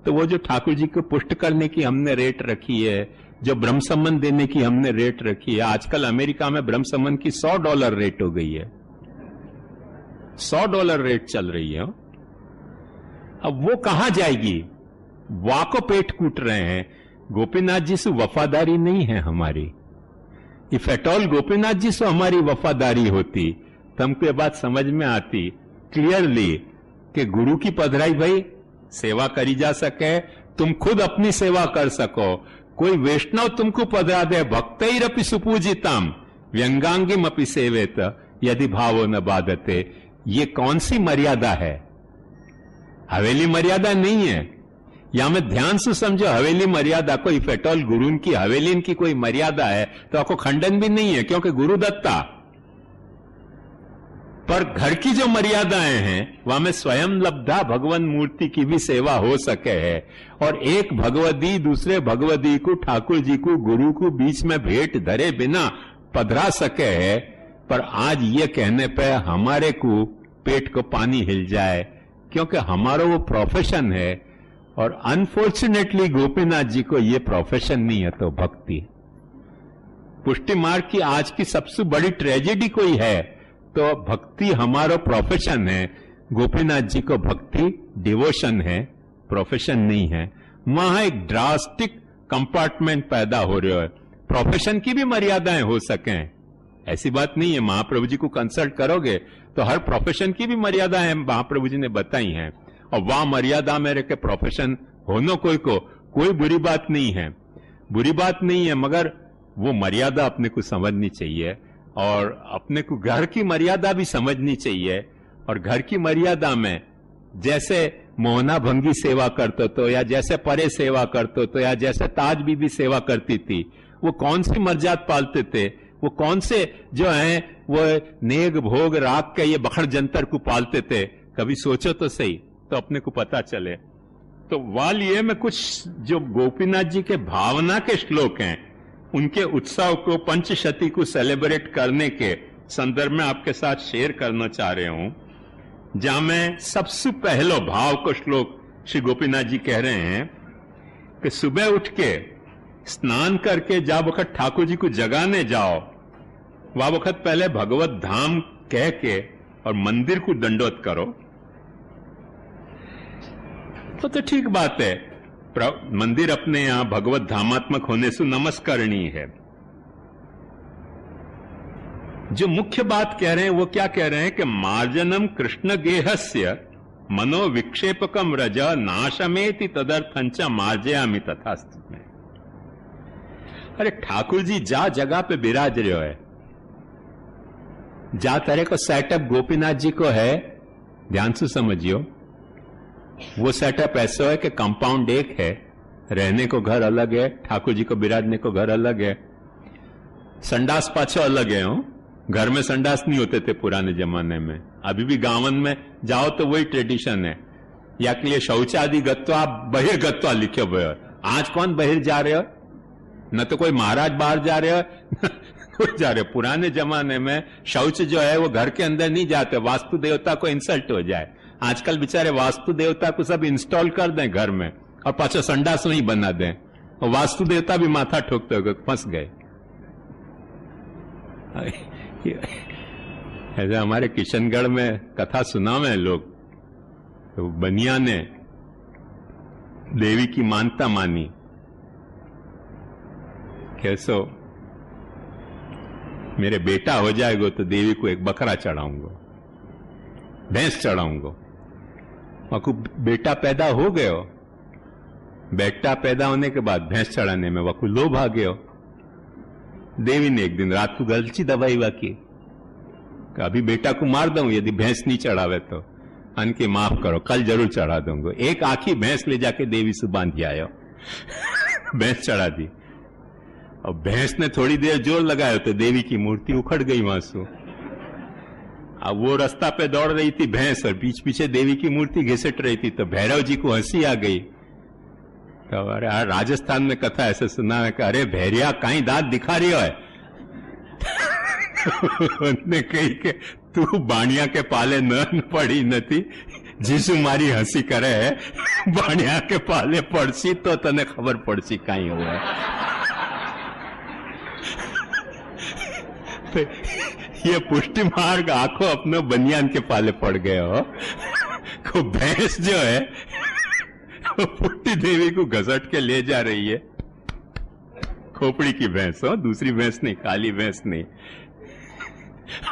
तो वो जो ठाकुर जी को पुष्ट करने की हमने रेट रखी है, जो ब्रह्म सम्मान देने की हमने रेट रखी है, आजकल अमेरिका में ब्रह्म सम्मान की $100 रेट हो गई है, $100 रेट चल रही है। अब वो कहां जाएगी? वाको पेट कूट रहे हैं। गोपीनाथ जी से वफादारी नहीं है हमारी। If at all Gopinath ji से हमारी वफादारी होती तो हमको ये बात समझ में आती क्लियरली कि गुरु की पधराई भाई सेवा करी जा सके, तुम खुद अपनी सेवा कर सको। कोई वैष्णव तुमको पधरा दे, भक्तैरपि सुपूजिताम व्यंगांगिम अपि सेवेत यदि भावो न बाधते। ये कौन सी मर्यादा है? हवेली मर्यादा नहीं है। या मैं ध्यान से समझो, हवेली मर्यादा को इफ एट ऑल गुरु की हवेली की कोई मर्यादा है तो आपको खंडन भी नहीं है, क्योंकि गुरु दत्ता। पर घर की जो मर्यादाएं हैं वहां में स्वयं लब्धा भगवान मूर्ति की भी सेवा हो सके है, और एक भगवदी दूसरे भगवदी को ठाकुर जी को गुरु को बीच में भेंट धरे बिना पधरा सके है। पर आज ये कहने पे हमारे को पेट को पानी हिल जाए, क्योंकि हमारा वो प्रोफेशन है और अनफॉर्चुनेटली गोपीनाथ जी को ये प्रोफेशन नहीं है। तो भक्ति पुष्टि मार्ग की आज की सबसे बड़ी ट्रेजेडी कोई है तो भक्ति हमारा प्रोफेशन है। गोपीनाथ जी को भक्ति डिवोशन है, प्रोफेशन नहीं है। वहां एक ड्रास्टिक कंपार्टमेंट पैदा हो रहा है। प्रोफेशन की भी मर्यादाएं हो सकें, ऐसी बात नहीं है। महाप्रभु जी को कंसल्ट करोगे तो हर प्रोफेशन की भी मर्यादाएं महाप्रभु जी ने बताई हैं, और वहां मर्यादा में रह के प्रोफेशन होना कोई बुरी बात नहीं है, बुरी बात नहीं है। मगर वो मर्यादा अपने को समझनी चाहिए, और अपने को घर की मर्यादा भी समझनी चाहिए। और घर की मर्यादा में जैसे मोहना भंगी सेवा करते तो, या जैसे परे सेवा करते तो, या जैसे ताज बीबी सेवा करती थी, वो कौन सी मर्यादा पालते थे, वो कौन से जो है वो नेग भोग राग के ये बखड़ जंतर को पालते थे, कभी सोचो तो सही, तो अपने को पता चले। तो वालिये में कुछ जो गोपीनाथ जी के भावना के श्लोक हैं, उनके उत्सव को पंचशती को सेलिब्रेट करने के संदर्भ में आपके साथ शेयर करना चाह रहे हूं, जहां मैं सबसे पहलो भाव को श्लोक श्री गोपीनाथ जी कह रहे हैं कि सुबह उठ के स्नान करके जब वक्त ठाकुर जी को जगाने जाओ, वह वक्त पहले भगवत धाम कह के और मंदिर को दंडोत करो। तो ठीक बात है, मंदिर अपने यहां भगवत धामात्मक होने से नमस्करणीय है। जो मुख्य बात कह रहे हैं वो क्या कह रहे हैं कि मार्जनम कृष्ण गेहस्य मनोविक्षेपकम रज नाशमेति तदर्थंच मार्जयामि तथास्तु में। अरे ठाकुर जी जा जगह पे विराज रहे हो है, जा तरह को सेटअप गोपीनाथ जी को है, ध्यान से समझियो। वो सेटअप ऐसा है कि कंपाउंड एक है, रहने को घर अलग है, ठाकुर जी को बिराजने को घर अलग है, संडास पाछो अलग है। हो घर में संडास नहीं होते थे पुराने जमाने में, अभी भी गांवन में जाओ तो वही ट्रेडिशन है। या के लिए शौचादि गत्वा बहिर्गत्वा लिखे हुए हो। आज कौन बहिर जा रहे हो? न तो कोई महाराज बाहर जा रहे हो कोई जा रहे हो। पुराने जमाने में शौच जो है वो घर के अंदर नहीं जाते, वास्तु देवता को इंसल्ट हो जाए। आजकल बेचारे वास्तु देवता को सब इंस्टॉल कर दें घर में और पाछो संडास नहीं बना दें, और वास्तु देवता भी माथा ठोकते हो, फंस गए। ऐसे हमारे किशनगढ़ में कथा सुना में लोग, तो बनिया ने देवी की मानता मानी, कैसो मेरे बेटा हो जाएगा तो देवी को एक बकरा चढ़ाऊंगा, भैंस चढ़ाऊंगा। वकू बेटा पैदा हो गए हो, बेटा पैदा होने के बाद भैंस चढ़ाने में वकू लोभ आ गए हो। देवी ने एक दिन रात को गलची दबाई वाकी, अभी बेटा को मार दूं यदि भैंस नहीं चढ़ावे तो, अनके माफ करो, कल जरूर चढ़ा दूंगा। एक आखी भैंस ले जाके देवी से बांध आयो भैंस चढ़ा दी, और भैंस ने थोड़ी देर जोर लगाया तो देवी की मूर्ति उखड़ गई वहां से। अब वो रास्ता पे दौड़ रही थी भैंस और बीच पीछे देवी की मूर्ति घिसट रही थी, तो भैरव जी को हंसी आ गई। तो अरे राजस्थान में कथा ऐसे सुना है कि अरे भैरिया काई दांत दिखा रही है उन्होंने कही कि तू बाणिया के पाले न पड़ी नथी, जीसु मारी हंसी करे है, बाणिया के पाले पड़सी तो तने खबर पड़सी काई हुआ है। तो ये पुष्टि मार्ग आंखों अपने बनियान के पाले पड़ गए हो। को भैंस जो है वो पुष्टि देवी को घसट के ले जा रही है, खोपड़ी की भैंस हो, दूसरी भैंस नहीं, काली भैंस नहीं।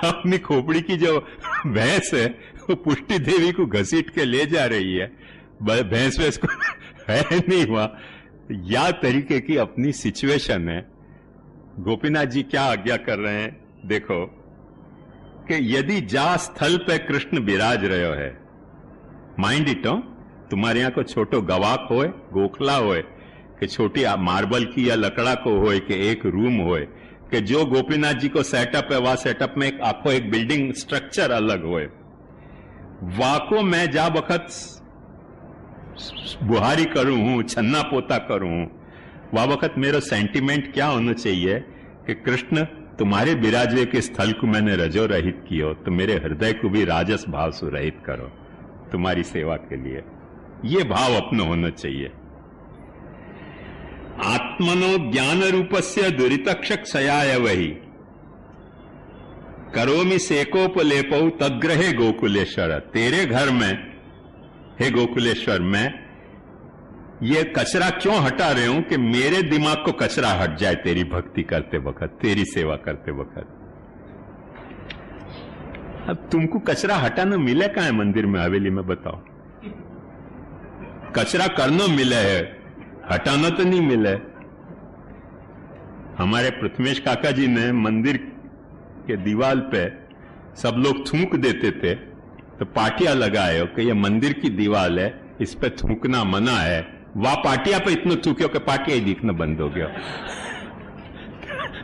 अपनी खोपड़ी की जो भैंस है वो पुष्टि देवी को घसीट के ले जा रही है, भैंस वैस को है नहीं हुआ। या तरीके की अपनी सिचुएशन है। गोपीनाथ जी क्या आज्ञा कर रहे हैं देखो, कि यदि जा स्थल पे कृष्ण विराज रहे है, माइंड इट हो, तुम्हारे यहां को छोटो गवाक होए, गोखला होए, कि छोटी मार्बल की या लकड़ा को होए, कि एक रूम होए, कि जो गोपीनाथ जी को सेटअप है वह सेटअप में आपको एक बिल्डिंग स्ट्रक्चर अलग होए। वाको मैं जा वक्त बुहारी करूं हूं, छन्ना पोता करूं हूं, वह वक्त मेरा सेंटिमेंट क्या होना चाहिए कि कृष्ण तुम्हारे विराजवे के स्थल को मैंने रजो रहित कियो, तो मेरे हृदय को भी राजस भाव से रहित करो तुम्हारी सेवा के लिए। ये भाव अपना होना चाहिए। आत्मनो ज्ञान रूपस्य दुरितक्षक सयाय वही करोमि सेकोपलेपौ तग्रहे गोकुलेश्वर। तेरे घर में हे गोकुलेश्वर मैं ये कचरा क्यों हटा रहे हूं कि मेरे दिमाग को कचरा हट जाए तेरी भक्ति करते वक्त, तेरी सेवा करते वक्त। अब तुमको कचरा हटाना मिले कहां है मंदिर में, हवेली में, बताओ। कचरा करना मिले है, हटाना तो नहीं मिले। हमारे पृथ्वीश काका जी ने मंदिर के दीवार पे सब लोग थूक देते थे, तो पाटिया लगाए हो कि ये मंदिर की दीवार है, इस पे थूकना मना है। वाह पाटिया पे इतना थूक्यो कि पाटिया ही दिखना बंद हो गया।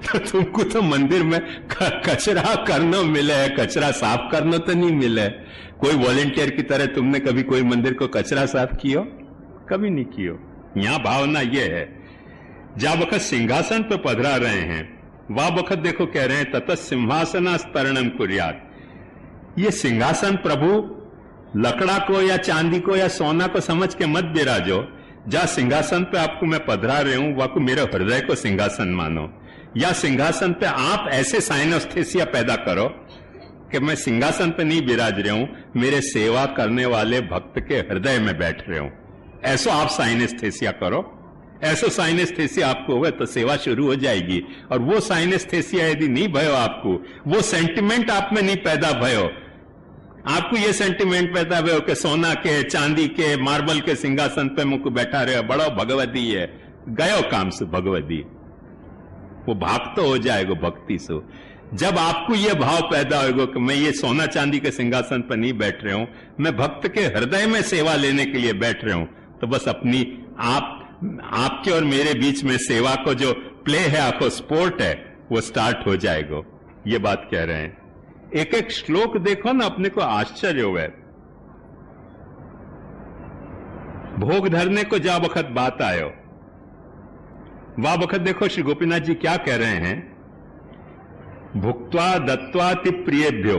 तो तुमको तो मंदिर में कचरा करना मिले है, कचरा साफ करना तो नहीं मिले। कोई वॉलेंटियर की तरह तुमने कभी कोई मंदिर को कचरा साफ कियो? कभी नहीं कियो। यहां भावना यह है, जा वक्त सिंहासन पर पधरा रहे हैं, वह वक्त देखो कह रहे हैं तत सिंहासनास्तरणम कुर्यात। ये सिंहासन प्रभु लकड़ा को या चांदी को या सोना को समझ के मत बिराजो। जा सिंहासन पे आपको मैं पधरा रहे हूं, वाको मेरे हृदय को सिंहासन मानो। या सिंहासन पे आप ऐसे साइनोस्थेसिया पैदा करो कि मैं सिंहासन पे नहीं बिराज रहा हूं, मेरे सेवा करने वाले भक्त के हृदय में बैठ रहे हूं। ऐसा आप साइनेस्थेसिया करो ऐसा साइनेस्थेसिया आपको हुआ तो सेवा शुरू हो जाएगी। और वो साइनेस्थेसिया यदि नहीं भयो आपको, वो सेंटिमेंट आप में नहीं पैदा भयो, आपको ये सेंटिमेंट पैदा भयो कि सोना के, चांदी के, मार्बल के सिंहासन पे मुझको बैठा रहे, बड़ा भगवती है, गयो काम से भगवती, वो भाग तो हो जाएगा भक्ति से। जब आपको यह भाव पैदा होगा कि मैं ये सोना चांदी के सिंहासन पर नहीं बैठ रहा हूं, मैं भक्त के हृदय में सेवा लेने के लिए बैठ रहा हूं, तो बस अपनी आपके और मेरे बीच में सेवा को जो प्ले है, आपको स्पोर्ट है, वो स्टार्ट हो जाएगा। ये बात कह रहे हैं। एक एक श्लोक देखो ना, अपने को आश्चर्य हुआ। भोग धरने को जा वक्त बात आयो, वह वक्त देखो श्री गोपीनाथ जी क्या कह रहे हैं। भुक्त्वा दत्वाति प्रियेभ्यो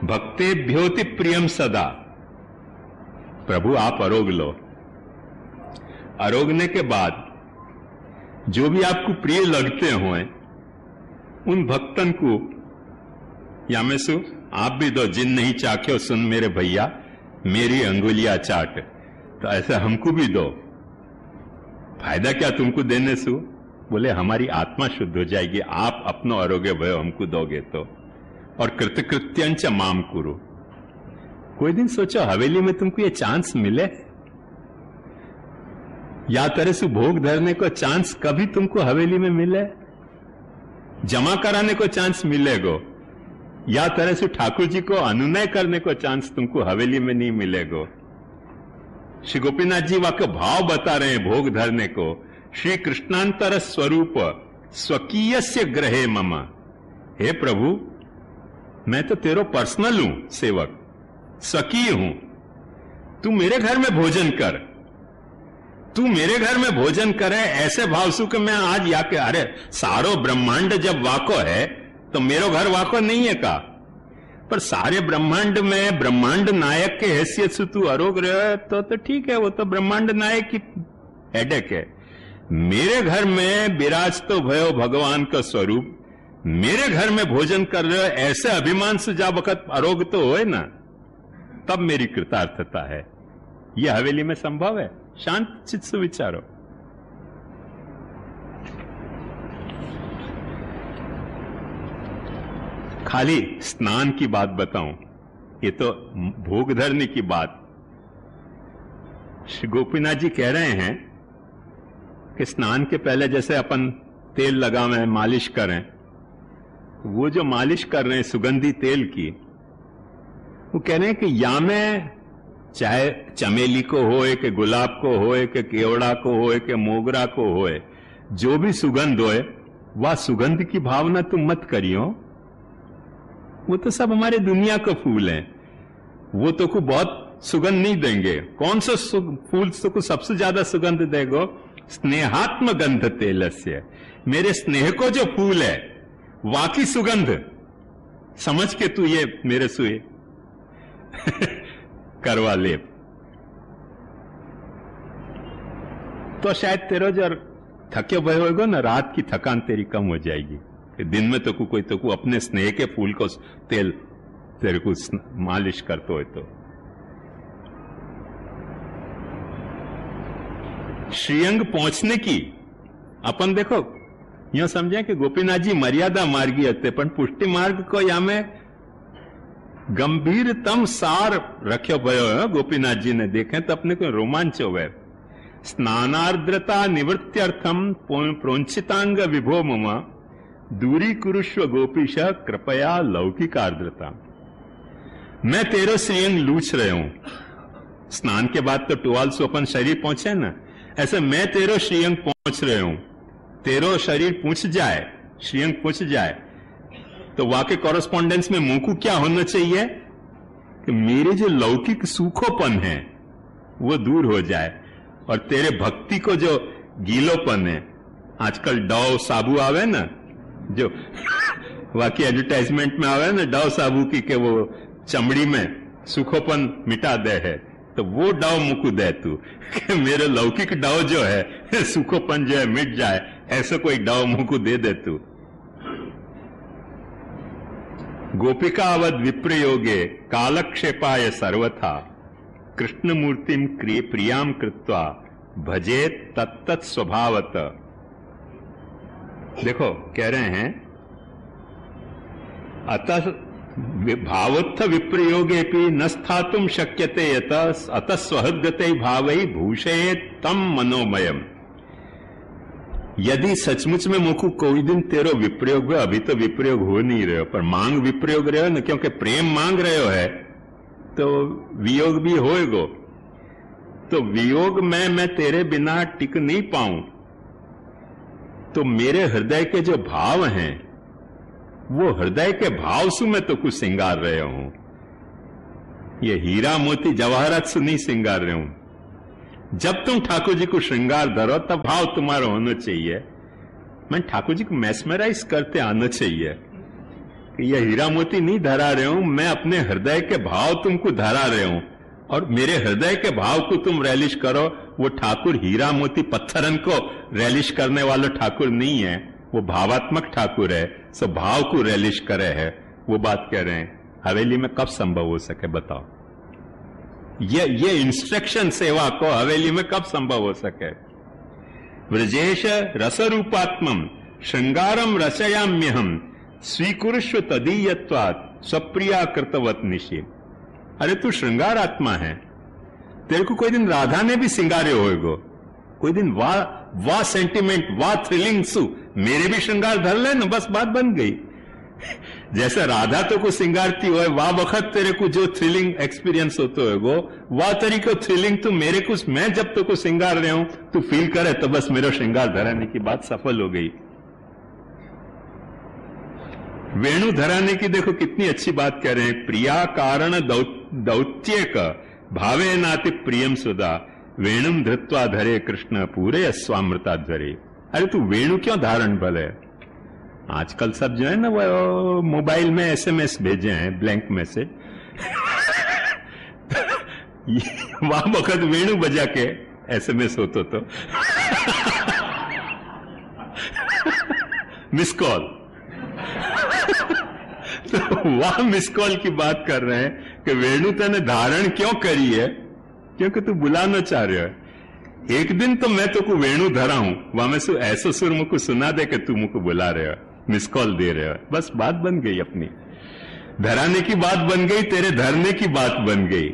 भक्तेभ्योति प्रियम सदा। प्रभु आप आरोग लो, आरोगने के बाद जो भी आपको प्रिय लगते हो उन भक्तन को या में सु आप भी दो, जिन नहीं चाख्यो सुन मेरे भैया मेरी अंगुलियां चाट। तो ऐसा हमको भी दो। फायदा क्या तुमको देने सु? बोले हमारी आत्मा शुद्ध हो जाएगी, आप अपनो आरोग्य भयो हमको दोगे तो। और कृतकृत्यंच माम कुरु। कोई दिन सोचो हवेली में तुमको ये चांस मिले, या तरह से भोग धरने को चांस कभी तुमको हवेली में मिले, जमा कराने को चांस मिलेगो, या तरह से ठाकुर जी को अनुनय करने को चांस तुमको हवेली में नहीं मिलेगो। श्री गोपीनाथ जी वाक्य भाव बता रहे हैं भोग धरने को। श्री कृष्णांतर स्वरूप स्वकीयस्य ग्रहे मम। हे प्रभु, मैं तो तेरो पर्सनल हूं सेवक, स्वकीय हूं। तू मेरे घर में भोजन कर, तू मेरे घर में भोजन करे, ऐसे भाव सु कि मैं आज या के अरे सारो ब्रह्मांड जब वाको है तो मेरो घर वाको नहीं है का, पर सारे ब्रह्मांड में ब्रह्मांड नायक के हैसियत से तू आरोग रहे है तो ठीक है, वो तो ब्रह्मांड नायक की हेडेक है। मेरे घर में विराज तो भयो भगवान का स्वरूप, मेरे घर में भोजन कर रहे हो, ऐसे अभिमान से जा वक्त आरोग तो होए ना, तब मेरी कृतार्थता है। यह हवेली में संभव है। शांत चित्त से विचारो। खाली स्नान की बात बताऊं, ये तो भोग धरने की बात। श्री गोपीनाथ जी कह रहे हैं कि स्नान के पहले जैसे अपन तेल लगावें, मालिश करें, वो जो मालिश कर रहे हैं सुगंधी तेल की, वो कह रहे हैं कि या में चाहे चमेली को होए कि गुलाब को होए कि केवड़ा को होए कि मोगरा को होए, जो भी सुगंध होए, वह सुगंध की भावना तुम मत करियो। वो तो सब हमारे दुनिया का फूल हैं, वो तो को बहुत सुगंध नहीं देंगे। कौन सा फूल तो सबसे ज्यादा सुगंध देगो? स्नेहात्म गंध तेलस्य। मेरे स्नेह को जो फूल है वाकी सुगंध समझ के तू ये मेरे सुए करवा ले, तो शायद तेरा जो थके हुए होगा ना, रात की थकान तेरी कम हो जाएगी। दिन में तो कोई तो अपने स्नेह के फूल को तेल तेरे को मालिश करते हो। तो श्रीअंग पहुंचने की अपन देखो यह समझे कि गोपीनाथ जी मर्यादा मार्गी होते, पर पुष्टि मार्ग को या में गंभीरतम सार रखो भयो है गोपीनाथ जी ने। देखें तो अपने को रोमांच हो गए। स्नानार्द्रता निवृत्त्यर्थम प्रोंचितांग विभो मम दूरी कुरुष्व गोपीश कृपया लौकिक आर्द्रता। मैं तेरो श्रीअंग लूछ रहे हूं। स्नान के बाद तो टुवाल से अपन शरीर पहुंचे ना, ऐसे मैं तेरो श्रीअंग पहुंच रहे हूं। तेरो शरीर पूछ जाए, श्रीअंग पूछ जाए, तो वाकई कॉरेस्पॉन्डेंस में मुंह को क्या होना चाहिए कि मेरे जो लौकिक सूखोपन है वो दूर हो जाए, और तेरे भक्ति को जो गीलोपन है, आजकल डव साबु आवे ना, जो वाकई एडवर्टाइजमेंट में आवे ना डव साबु की, के वो चमड़ी में सूखोपन मिटा दे है, तो वो डव मुकु दे तू कि मेरे लौकिक डव जो है सूखोपन जो है मिट जाए, ऐसा कोई डव मुकु दे दे तू। गोपिकावद विप्रयोगे कालक्षेपाय सर्वथा कृष्ण मूर्तिम प्रियाम कृत्वा भजे तत्तत् स्वभावत। देखो कह रहे हैं अतः भावोत्थ विप्रयोगेपि न स्थातुम शक्यते यतः अतः स्वहद्गते भावै भूषयेत् तम मनोमयम। यदि सचमुच में मुझको कोई दिन तेरो विप्रयोग हुआ, अभी तो विप्रयोग हो नहीं रहे हो पर मांग विप्रयोग रहे हो ना, क्योंकि प्रेम मांग रहे हो है तो वियोग भी होएगो। तो वियोग में मैं तेरे बिना टिक नहीं पाऊं, तो मेरे हृदय के जो भाव हैं वो हृदय के भाव से मैं तो कुछ सिंगार रहे हूं। ये हीरा मोती जवाहरात से नहीं सिंगार रहे हूं। जब तुम ठाकुर जी को श्रृंगार धरो तब भाव तुम्हारा होना चाहिए। मैं ठाकुर जी को मैस्मराइज करते आना चाहिए कि ये हीरा मोती नहीं धरा रहे हूं, मैं अपने हृदय के भाव तुमको धरा रहे हूं और मेरे हृदय के भाव को तुम रैलिश करो। वो ठाकुर हीरा मोती पत्थरन को रैलिश करने वाला ठाकुर नहीं है, वो भावात्मक ठाकुर है, सब भाव को रैलिश करे है। वो बात कह रहे हैं हवेली में कब संभव हो सके बताओ? ये इंस्ट्रक्शन सेवा को हवेली में कब संभव हो सके? व्रजेश रसरूपात्मम श्रृंगारम रचयाम्यहम स्वीकुरुष्व तदीयत्वात् स्वप्रिया कृतवत निशि। अरे तू श्रृंगार आत्मा है, तेरे को कोई दिन राधा ने भी सिंगारे होएगो, कोई दिन वाह सेंटिमेंट वाह थ्रिलिंग सु मेरे भी श्रृंगार धर ले ना, बस बात बन गई। जैसे राधा तो को सिंगारती हो, वाह वक्त तेरे को जो थ्रिलिंग एक्सपीरियंस होते होगो, वाह तरीको थ्रिलिंग तो मेरे को मैं जब तो को सिंगार रहे हूं तू फील करे तो बस मेरा श्रृंगार धराने की बात सफल हो गई। वेणु धराने की देखो कितनी अच्छी बात कह रहे हैं। प्रिया कारण दौत्य का भावे नाति प्रियम सुधा वेणुम धृत्वा धरे कृष्ण पूरे अस्वामृता धरे। अरे तू वेणु क्यों धारण भले? आजकल सब जो है ना वो मोबाइल में एसएमएस भेजे हैं, ब्लैंक मैसेज। वहां वक्त वेणु बजा के एसएमएस होतो तो मिस कॉल। तो वह मिस कॉल की बात कर रहे हैं कि वेणु तने धारण क्यों करी है? क्योंकि तू बुलाना चाह रहे हो। एक दिन तो मैं तो को वेणु धरा हूं, वहां में ऐसा सुर मुझको सुना दे कि तू मुझको बुला रहे हो, मिस कॉल दे रहे हो, बस बात बन गई। अपनी धराने की बात बन गई, तेरे धरने की बात बन गई।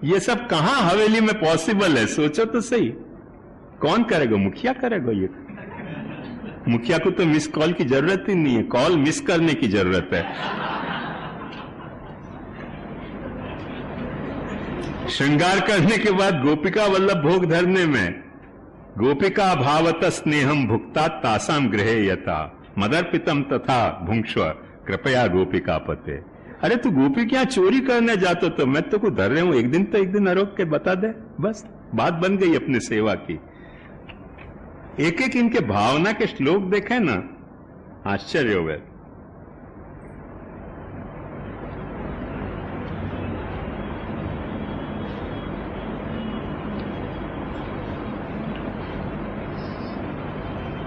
ये सब कहां हवेली में पॉसिबल है? सोचो तो सही। कौन करेगा? मुखिया करेगा। ये मुखिया को तो मिस कॉल की जरूरत ही नहीं है, कॉल मिस करने की जरूरत है। श्रृंगार करने के बाद गोपिका वल्लभ भोग धरने में गोपिका भावत स्नेहम भुक्ता तासाम गृहे यथा मदर्पितम तथा भुंक्ष्व कृपया गोपिका पते। अरे तू गोपी क्या चोरी करने जाते तो मैं तो को धर रहे हूं, एक दिन आरोप के बता दे, बस बात बन गई अपनी सेवा की। एक एक इनके भावना के श्लोक देखे ना, आश्चर्य हो गए।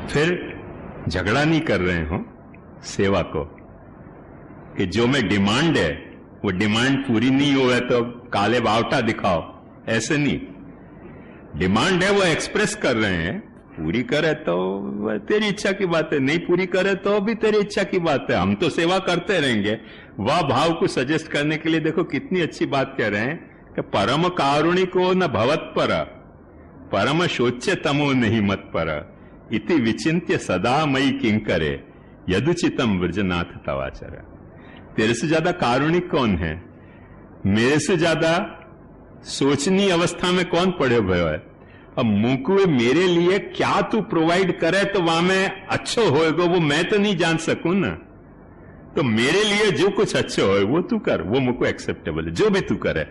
फिर झगड़ा नहीं कर रहे हो सेवा को कि जो मैं डिमांड है वो डिमांड पूरी नहीं हुआ तो काले बावटा दिखाओ, ऐसे नहीं। डिमांड है वो एक्सप्रेस कर रहे हैं, पूरी करे तो तेरी इच्छा की बात है, नहीं पूरी करे तो भी तेरी इच्छा की बात है, हम तो सेवा करते रहेंगे। वह भाव को सजेस्ट करने के लिए देखो कितनी अच्छी बात कह रहे हैं कि परम कारुणिको न भवत पर परम शोच्य तमो नहीं मत पर इति विचिंत्य सदा मई किंकरे यदुचितम ब्रजनाथ तवाचर। तेरे से ज्यादा कारुणिक कौन है? मेरे से ज्यादा सोचनी अवस्था में कौन पड़े हुए है? अब मुकुए मेरे लिए क्या तू प्रोवाइड करे तो वहां में अच्छो होएगा वो मैं तो नहीं जान सकूं ना। तो मेरे लिए जो कुछ अच्छो हो वो तू कर, वो मुझको एक्सेप्टेबल है, जो भी तू करे।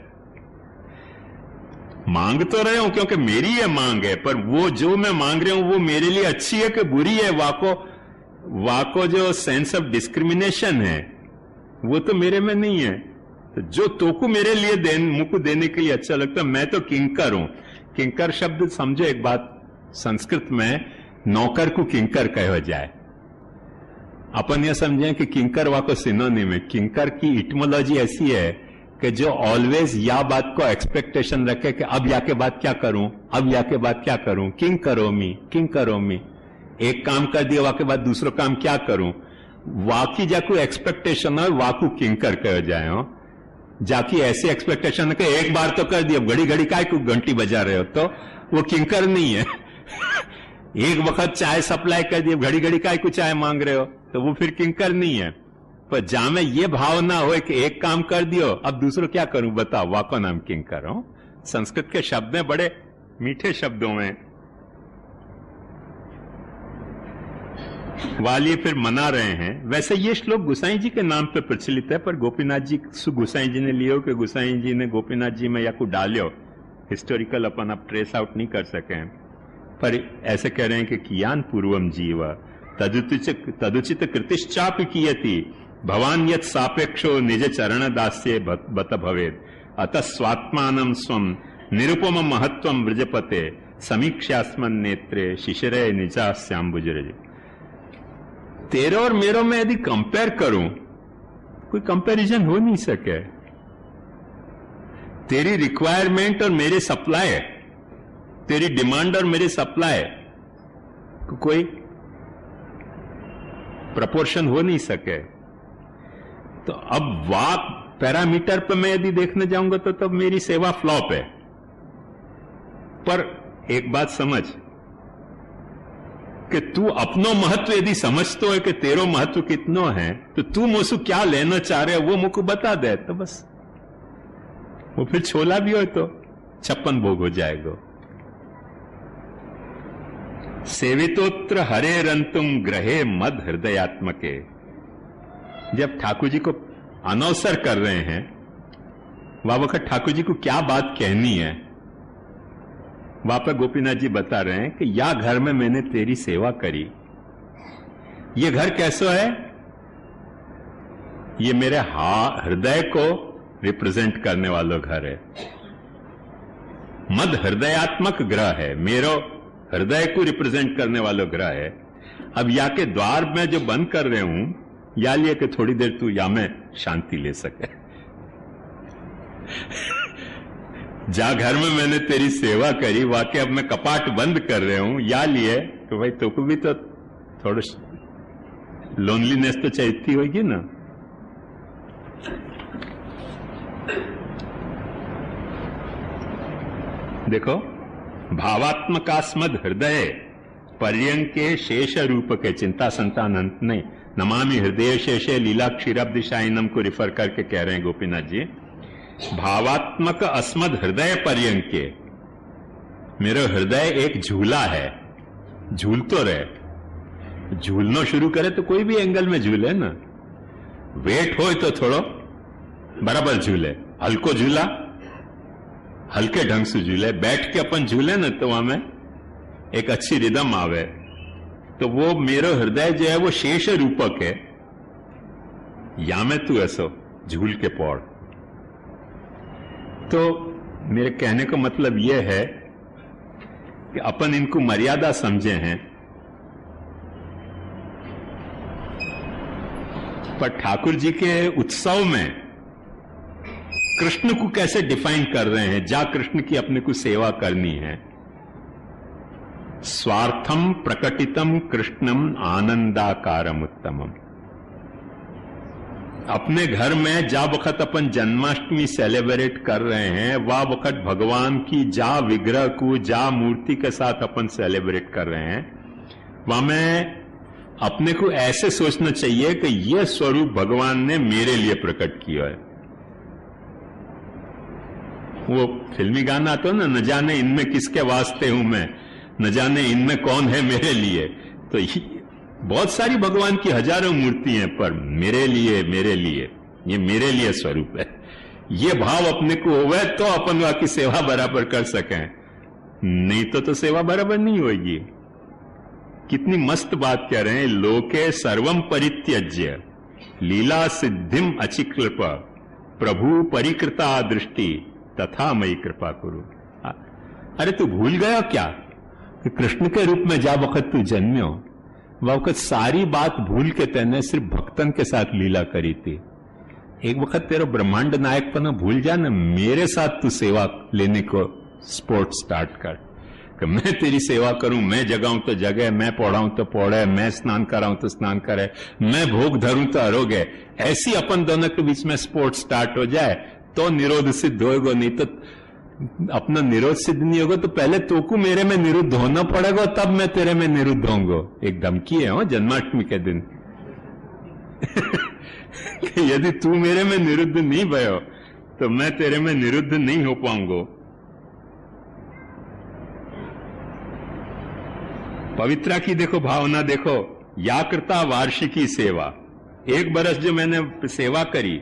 मांग तो रहे हूं क्योंकि मेरी ये मांग है, पर वो जो मैं मांग रहा हूं वो मेरे लिए अच्छी है कि बुरी है, वाको जो सेंस ऑफ डिस्क्रिमिनेशन है वो तो मेरे में नहीं है। तो जो तोको मेरे लिए मुझको देने के लिए अच्छा लगता है, मैं तो किंकर हूं। किंकर शब्द समझो एक बात, संस्कृत में नौकर को किंकर कहा जाए। अपन यह समझें कि किंकर वाको सिनोनिम है। किंकर की इटमोलॉजी ऐसी है कि जो ऑलवेज या बात को एक्सपेक्टेशन रखे कि अब या के बाद क्या करूं, अब या के बाद क्या करूं, किंग करो मी, एक काम कर दिया वाके बाद दूसरो काम क्या करूं, वाकी जाकू एक्सपेक्टेशन है वाकू किंकर कह जाए हो, जाकी ऐसी एक्सपेक्टेशन है कि एक बार तो कर दिया, घड़ी घड़ी काय को घंटी बजा रहे हो, तो वो किंकर नहीं है। एक वक्त चाय सप्लाई कर दिया, घड़ी घड़ी काय को चाय मांग रहे हो, तो वो फिर किंकर नहीं है। पर जहां में ये भाव ना हो कि एक काम कर दियो अब दूसरों क्या करूं बताओ, वाको नाम किंकर हो। संस्कृत के शब्द में बड़े मीठे शब्दों में वाली फिर मना रहे हैं। वैसे ये श्लोक गुसाई जी के नाम पे प्रचलित है, पर गोपीनाथ जी गुसाई जी ने लियो कि गुसाई जी ने गोपीनाथ जी में या को डालियो, हिस्टोरिकल अपन अब ट्रेस आउट नहीं कर सके, पर ऐसे कह रहे हैं कि कियान पूर्वम जीव तदुचित कृतिश्चाप कियति भवान यत् सापेक्षो निज चरण दास्ये बत भवेद अतः स्वात्मानं स्वम निरुपम महत्वम व्रजपते समीक्षास्मन नेत्रे शिशिरे निजास्यांबुजरे। तेरे और मेरे में यदि कंपेयर करूं, कोई कंपैरिजन हो नहीं सके। तेरी रिक्वायरमेंट और मेरे सप्लाई, तेरी डिमांड और मेरे सप्लाई कोई प्रपोर्शन हो नहीं सके। तो अब वाक पैरामीटर पे मैं यदि देखने जाऊंगा तो तब मेरी सेवा फ्लॉप है। पर एक बात समझ कि तू अपनो महत्व यदि समझतो है कि तेरो महत्व कितनो है, तो तू मुझसे क्या लेना चाह रहे वो मुझको बता दे, तो बस वो फिर छोला भी हो तो 56 भोग हो जाएगा। सेवितोत्र हरे रंतुम ग्रहे मद हृदयात्मके। जब ठाकुर जी को अनवसर कर रहे हैं, वह वक्त ठाकुर जी को क्या बात कहनी है, वहां पर गोपीनाथ जी बता रहे हैं कि या घर में मैंने तेरी सेवा करी, ये घर कैसा है, ये मेरे हृदय को रिप्रेजेंट करने वाला घर है। मद हृदयात्मक ग्रह है, मेरो हृदय को रिप्रेजेंट करने वाला ग्रह है। अब या के द्वार में जो बंद कर रहे हूं, या लिए कि थोड़ी देर तू या में शांति ले सके। जा घर में मैंने तेरी सेवा करी, वाकई अब मैं कपाट बंद कर रहे हूं, या लिए तो भाई तुमको भी तो थोड़ा लोनलीनेस तो चाहिए होगी ना। देखो, भावात्मकास्मद हृदय पर्यंके शेष रूप के चिंता संतान अंत नहीं, नमामि हृदय शेषे लीला क्षीराब्दिशाइनम को रिफर करके कह रहे हैं गोपीनाथ जी। भावात्मक अस्मद हृदय पर्यंके, मेरा हृदय एक झूला है, झूल तो रहे, झूलना शुरू करे तो कोई भी एंगल में झूले ना, वेट हो तो थोड़ो बराबर झूले, हल्को झूला हल्के ढंग से झूले, बैठ के अपन झूले ना तो वहां में एक अच्छी रिदम आवे। तो वो मेरा हृदय जो है वो शेष रूपक है, या में तू ऐसो झूल के पौड़। तो मेरे कहने का मतलब यह है कि अपन इनको मर्यादा समझे हैं, पर ठाकुर जी के उत्सव में कृष्ण को कैसे डिफाइन कर रहे हैं, जा कृष्ण की अपने को सेवा करनी है। स्वार्थम प्रकटितम कृष्णम आनंदाकारम उत्तमम। अपने घर में जा वक्त अपन जन्माष्टमी सेलिब्रेट कर रहे हैं, वह वक्त भगवान की जा विग्रह को, जा मूर्ति के साथ अपन सेलिब्रेट कर रहे हैं, वहां में अपने को ऐसे सोचना चाहिए कि यह स्वरूप भगवान ने मेरे लिए प्रकट किया है। वो फिल्मी गाना तो ना, न जाने इनमें किसके वास्ते हूं मैं, न जाने इनमें कौन है मेरे लिए। तो बहुत सारी भगवान की हजारों मूर्ति हैं, पर मेरे लिए ये मेरे लिए स्वरूप है। ये भाव अपने को होवे तो अपन वहां की सेवा बराबर कर सकें, नहीं तो सेवा बराबर नहीं होगी। कितनी मस्त बात कह रहे हैं, लोके सर्वम परित्यज्य लीला सिद्धिम अचिकृपा प्रभु परिकृता दृष्टि तथा मई कृपा करो। अरे तू भूल गया क्या कि कृष्ण के रूप में जा वक्त तू जन्म्यो, वह वक्त सारी बात भूल के तेने सिर्फ भक्तन के साथ लीला करी थी। एक वक्त तेरा ब्रह्मांड नायकपना भूल जा ना, मेरे साथ तू सेवा लेने को स्पोर्ट स्टार्ट कर कि मैं तेरी सेवा करूं, मैं जगाऊं तो जगे, मैं पढ़ाऊं तो पढ़े, मैं स्नान कराऊं तो स्नान करे, मैं भोग धरूं तो आरोग्य। ऐसी अपन दोनों के बीच में स्पोर्ट स्टार्ट हो जाए तो निरोध सिद्ध होगा, नहीं तो अपना निरोध सिद्ध नहीं होगा तो पहले तोको मेरे में निरुद्ध होना पड़ेगा, तब मैं तेरे में निरुद्ध होऊंगा। एक धमकी है हो जन्माष्टमी के दिन यदि तू मेरे में निरुद्ध नहीं भयो तो मैं तेरे में निरुद्ध नहीं हो पाऊंगा। पवित्रा की देखो भावना, देखो या करता वार्षिकी सेवा, एक बरस जो मैंने सेवा करी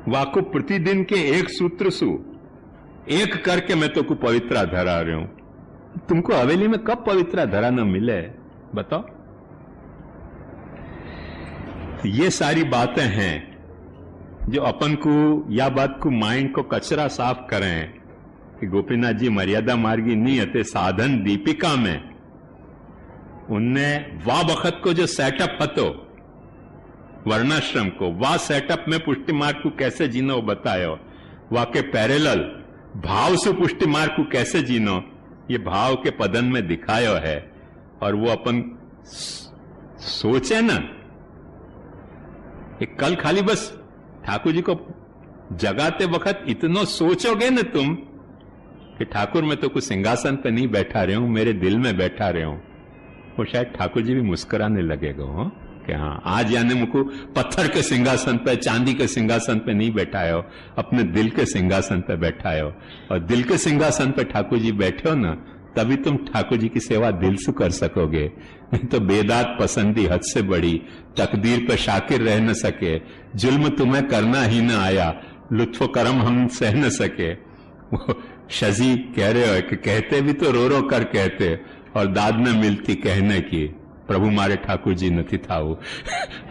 वाको प्रतिदिन के एक सूत्र सु एक करके मैं तो को पवित्रा धरा रहा हूं। तुमको हवेली में कब पवित्रा धरा न मिले बताओ। ये सारी बातें हैं जो अपन को या बात को माइंड को कचरा साफ करें कि गोपीनाथ जी मर्यादा मार्गी नहीं हते। साधन दीपिका में उनने वाह वक्त को जो सेटअप हतो वर्णाश्रम को, वाह सेटअप में पुष्टि मार्ग को कैसे जीनो बतायो, वाह के पैरेलल भाव से पुष्टि मार्ग को कैसे जीनो ये भाव के पदन में दिखायो है। और वो अपन सोचे ना, एक कल खाली बस ठाकुर जी को जगाते वक्त इतना सोचोगे ना तुम कि ठाकुर मैं तो कुछ सिंहासन पे नहीं बैठा रहे हूं, मेरे दिल में बैठा रहे हूं, वो शायद ठाकुर जी भी मुस्कुराने लगेगा हो कि हाँ आज यानी मुझको पत्थर के सिंहासन पे, चांदी के सिंहासन पे नहीं बैठाए हो, अपने दिल के सिंहासन पे बैठाए हो। और दिल के सिंहासन पे ठाकुर जी बैठे हो ना, तभी तुम ठाकुर जी की सेवा दिल से कर सकोगे। नहीं तो बेदात पसंदी हद से बड़ी, तकदीर पे शाकिर रह न सके, जुल्म तुम्हें करना ही न आया, लुत्फो करम हम सह न सके। वो शजी कह रहे हो कि कहते भी तो रो रो कर कहते और दाद न मिलती कहने की, प्रभु मारे ठाकुर जी नहीं था वो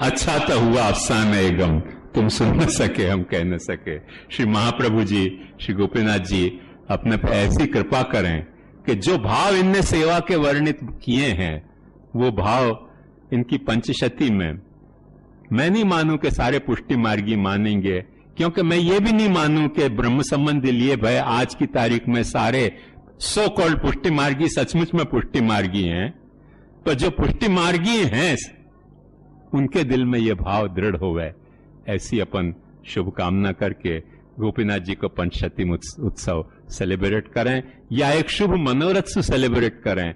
अच्छा तो हुआ अफसान है गम, तुम सुन न सके हम कह न सके। श्री महाप्रभु जी, श्री गोपीनाथ जी अपने पे ऐसी कृपा करें कि जो भाव इनने सेवा के वर्णित किए हैं वो भाव इनकी पंचशती में, मैं नहीं मानूं कि सारे पुष्टि मार्गी मानेंगे, क्योंकि मैं ये भी नहीं मानूं कि ब्रह्म संबंधी लिए भाई आज की तारीख में सारे सो कॉल्ड पुष्टि मार्गी सचमुच में पुष्टि मार्गी हैं। तो जो पुष्टि मार्गी हैं उनके दिल में ये भाव दृढ़ होवे, ऐसी अपन शुभकामना करके गोपीनाथ जी को पंचशती उत्सव सेलिब्रेट करें या एक शुभ मनोरथ से सेलिब्रेट करें।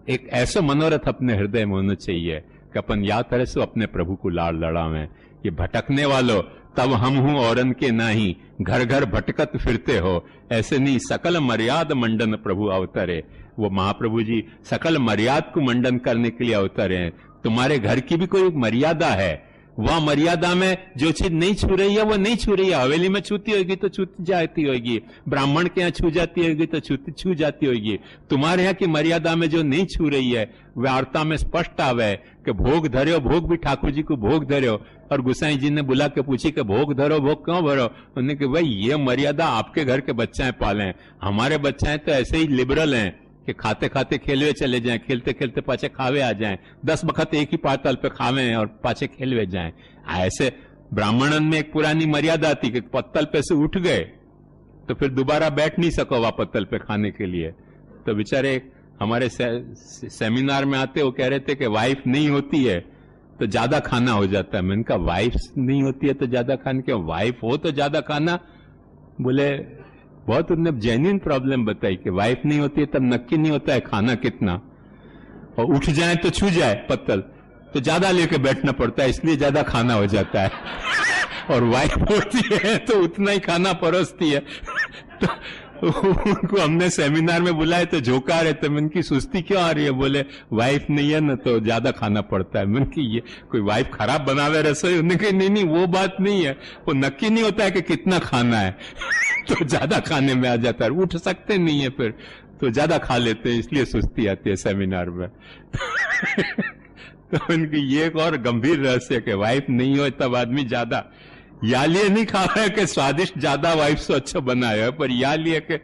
एक ऐसा मनोरथ अपने हृदय में होना चाहिए कि अपन या तरह से अपने प्रभु को लाड़ लड़ावें। ये भटकने वालों तब हम हूं औरन के नाही, घर घर भटकत फिरते हो, ऐसे नहीं सकल मर्याद मंडन प्रभु अवतरे। वो महाप्रभु जी सकल मर्याद को मंडन करने के लिए अवतरे हैं। तुम्हारे घर की भी कोई मर्यादा है, वह मर्यादा में जो चीज नहीं छू रही है वो नहीं छू रही है। हवेली में छूती होगी तो छू जाती होगी, ब्राह्मण के यहाँ छू जाती होगी तो छू जाती होगी। तुम्हारे यहाँ की मर्यादा में जो नहीं छू रही है वार्ता में स्पष्ट आवे कि भोग धर्यो, भोग भी ठाकुर जी को भोग धर्यो। और गुसाई जी ने बुला के पूछी कि भोग धरो, भोग क्यों भरो? उन्होंने कहा भाई ये मर्यादा आपके घर के बच्चे पाले, हमारे बच्चे तो ऐसे ही लिबरल हैं कि खाते खाते खेलवे चले जाएं, खेलते खेलते पाछे खावे आ जाएं, 10 वक्त एक ही पातल पे खावे और पाछे खेलवे जाएं। ऐसे ब्राह्मणन में एक पुरानी मर्यादा थी कि पत्तल पे से उठ गए तो फिर दोबारा बैठ नहीं सको वहां पत्तल पे खाने के लिए। तो बेचारे हमारे सेमिनार में आते वो कह रहे थे कि वाइफ नहीं होती है तो ज्यादा खाना हो जाता है। मैंने कहा वाइफ नहीं होती है तो ज्यादा खाना क्यों, वाइफ हो तो ज्यादा खाना? बोले बहुत उन्होंने जेन्युइन प्रॉब्लम बताई कि वाइफ नहीं होती है तब नक्की नहीं होता है खाना कितना, और उठ जाए तो छू जाए पत्तल तो ज्यादा लेके बैठना पड़ता है, इसलिए ज्यादा खाना हो जाता है। और वाइफ होती है तो उतना ही खाना परोसती है। तो उनको हमने सेमिनार में बुलाए तो झोंका रहे थे, मन की सुस्ती क्यों आ रही है? बोले वाइफ नहीं है ना तो ज्यादा खाना पड़ता है। मन की ये कोई वाइफ खराब बनावे रसोई? उन्होंने कहा नहीं वो बात नहीं है, वो नक्की नहीं होता है कि कितना खाना है तो ज्यादा खाने में आ जाता है, उठ सकते नहीं है फिर तो ज्यादा खा लेते हैं, इसलिए सुस्ती आती है सेमिनार में। तो उनकी ये एक और गंभीर रहस्य कि वाइफ नहीं हो तब आदमी ज्यादा, या लिए नहीं खा रहा है कि स्वादिष्ट ज्यादा वाइफ से अच्छा बनाया है, पर या लिए कि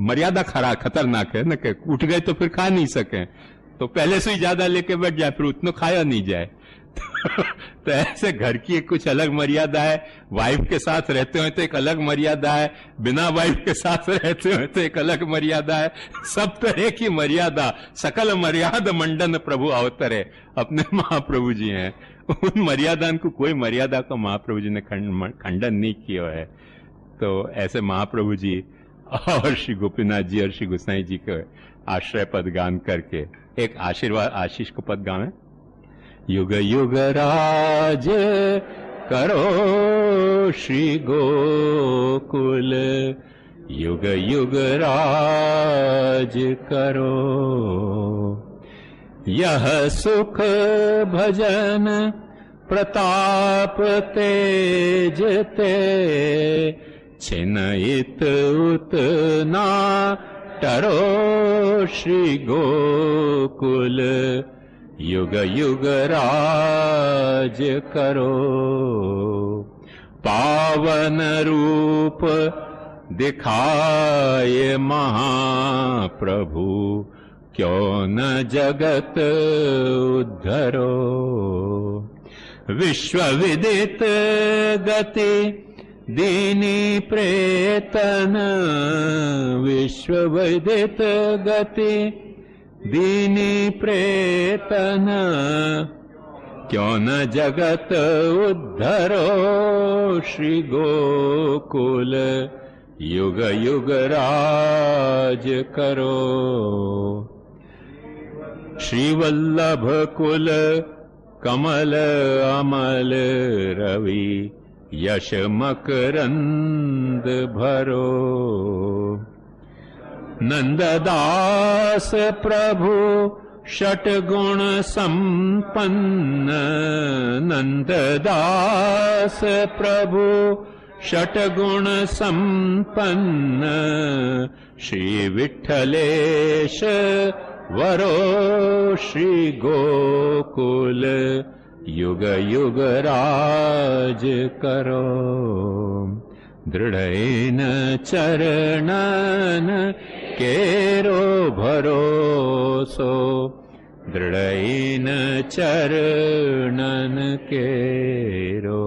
मर्यादा खतरनाक है ना कि उठ गए तो फिर खा नहीं सके, तो पहले से ही ज्यादा लेके बैठ जाए फिर उतना खाया नहीं जाए। तो ऐसे घर की एक कुछ अलग मर्यादा है, वाइफ के साथ रहते हो तो एक अलग मर्यादा है, बिना वाइफ के साथ रहते हो तो एक अलग मर्यादा है। सब तरह की मर्यादा, सकल मर्यादा मंडन प्रभु अवतरे, अपने महाप्रभु जी हैं। उन मर्यादा को, कोई मर्यादा को महाप्रभु जी ने खंडन नहीं किया है। तो ऐसे महाप्रभु जी और श्री गोपीनाथ जी और श्री गोसाई जी के आश्रय पद गान करके एक आशीर्वाद आशीष को पद गावे। युग युग राज करो श्री गोकुल, युग युग राज करो, यह सुख भजन प्रताप तेज ते, छिनइत उतना टरो श्री गोकुल, युग युग राज करो। पावन रूप दिखाए महाप्रभु, क्यों न जगत उद्धरो। विश्व विदित गति दीनी प्रेतन, विश्व विदित गति दीनी प्रेतन, क्यों न जगत उद्धरो श्री गोकुल, युग युग राज करो। श्री वल्लभ कुल कमल अमल रवि, यश मकरंद भरो। नंददास प्रभु षट गुण संपन्न, नंददास प्रभु षट गुण संपन्न, श्री विठ्ठलेश वरो श्री गोकुल, युग युग राज करो। दृढ़ेन चरणन केरो भरोसो, दृढ़ेन चरणन केरो।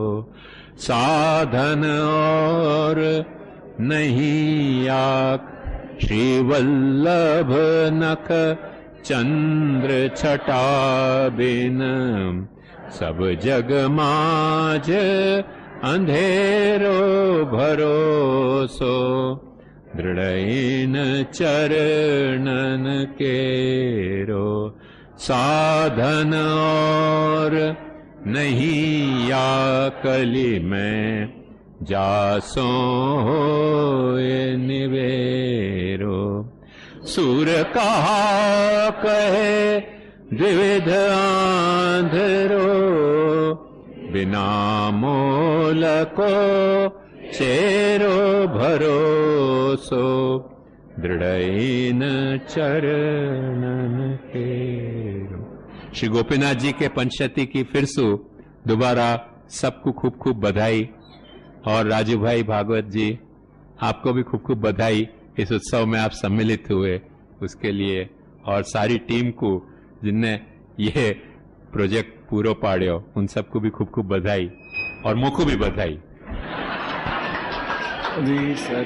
साधन और नहीं आक, श्री वल्लभ नख चंद्र छटा बिन, सब जग माज अंधेरो भरोसो, दृढ़ेन चरणन केरो। साधन और नहीं या कली में, जासो होए निवेरो। सूर कहा कहे द्विविध आंधरो, बिना मोल को चेरो भरोसो, दृढ़ेन चरणन केरो। श्री गोपीनाथ जी के पंचशती की फिर से दोबारा सबको खूब खूब बधाई, और राजू भाई भागवत जी आपको भी खूब खूब बधाई, इस उत्सव में आप सम्मिलित हुए उसके लिए, और सारी टीम को जिनने ये प्रोजेक्ट पूरा पाड़ो उन सबको भी खूब खूब बधाई, और मुझको भी बधाई। जी सर।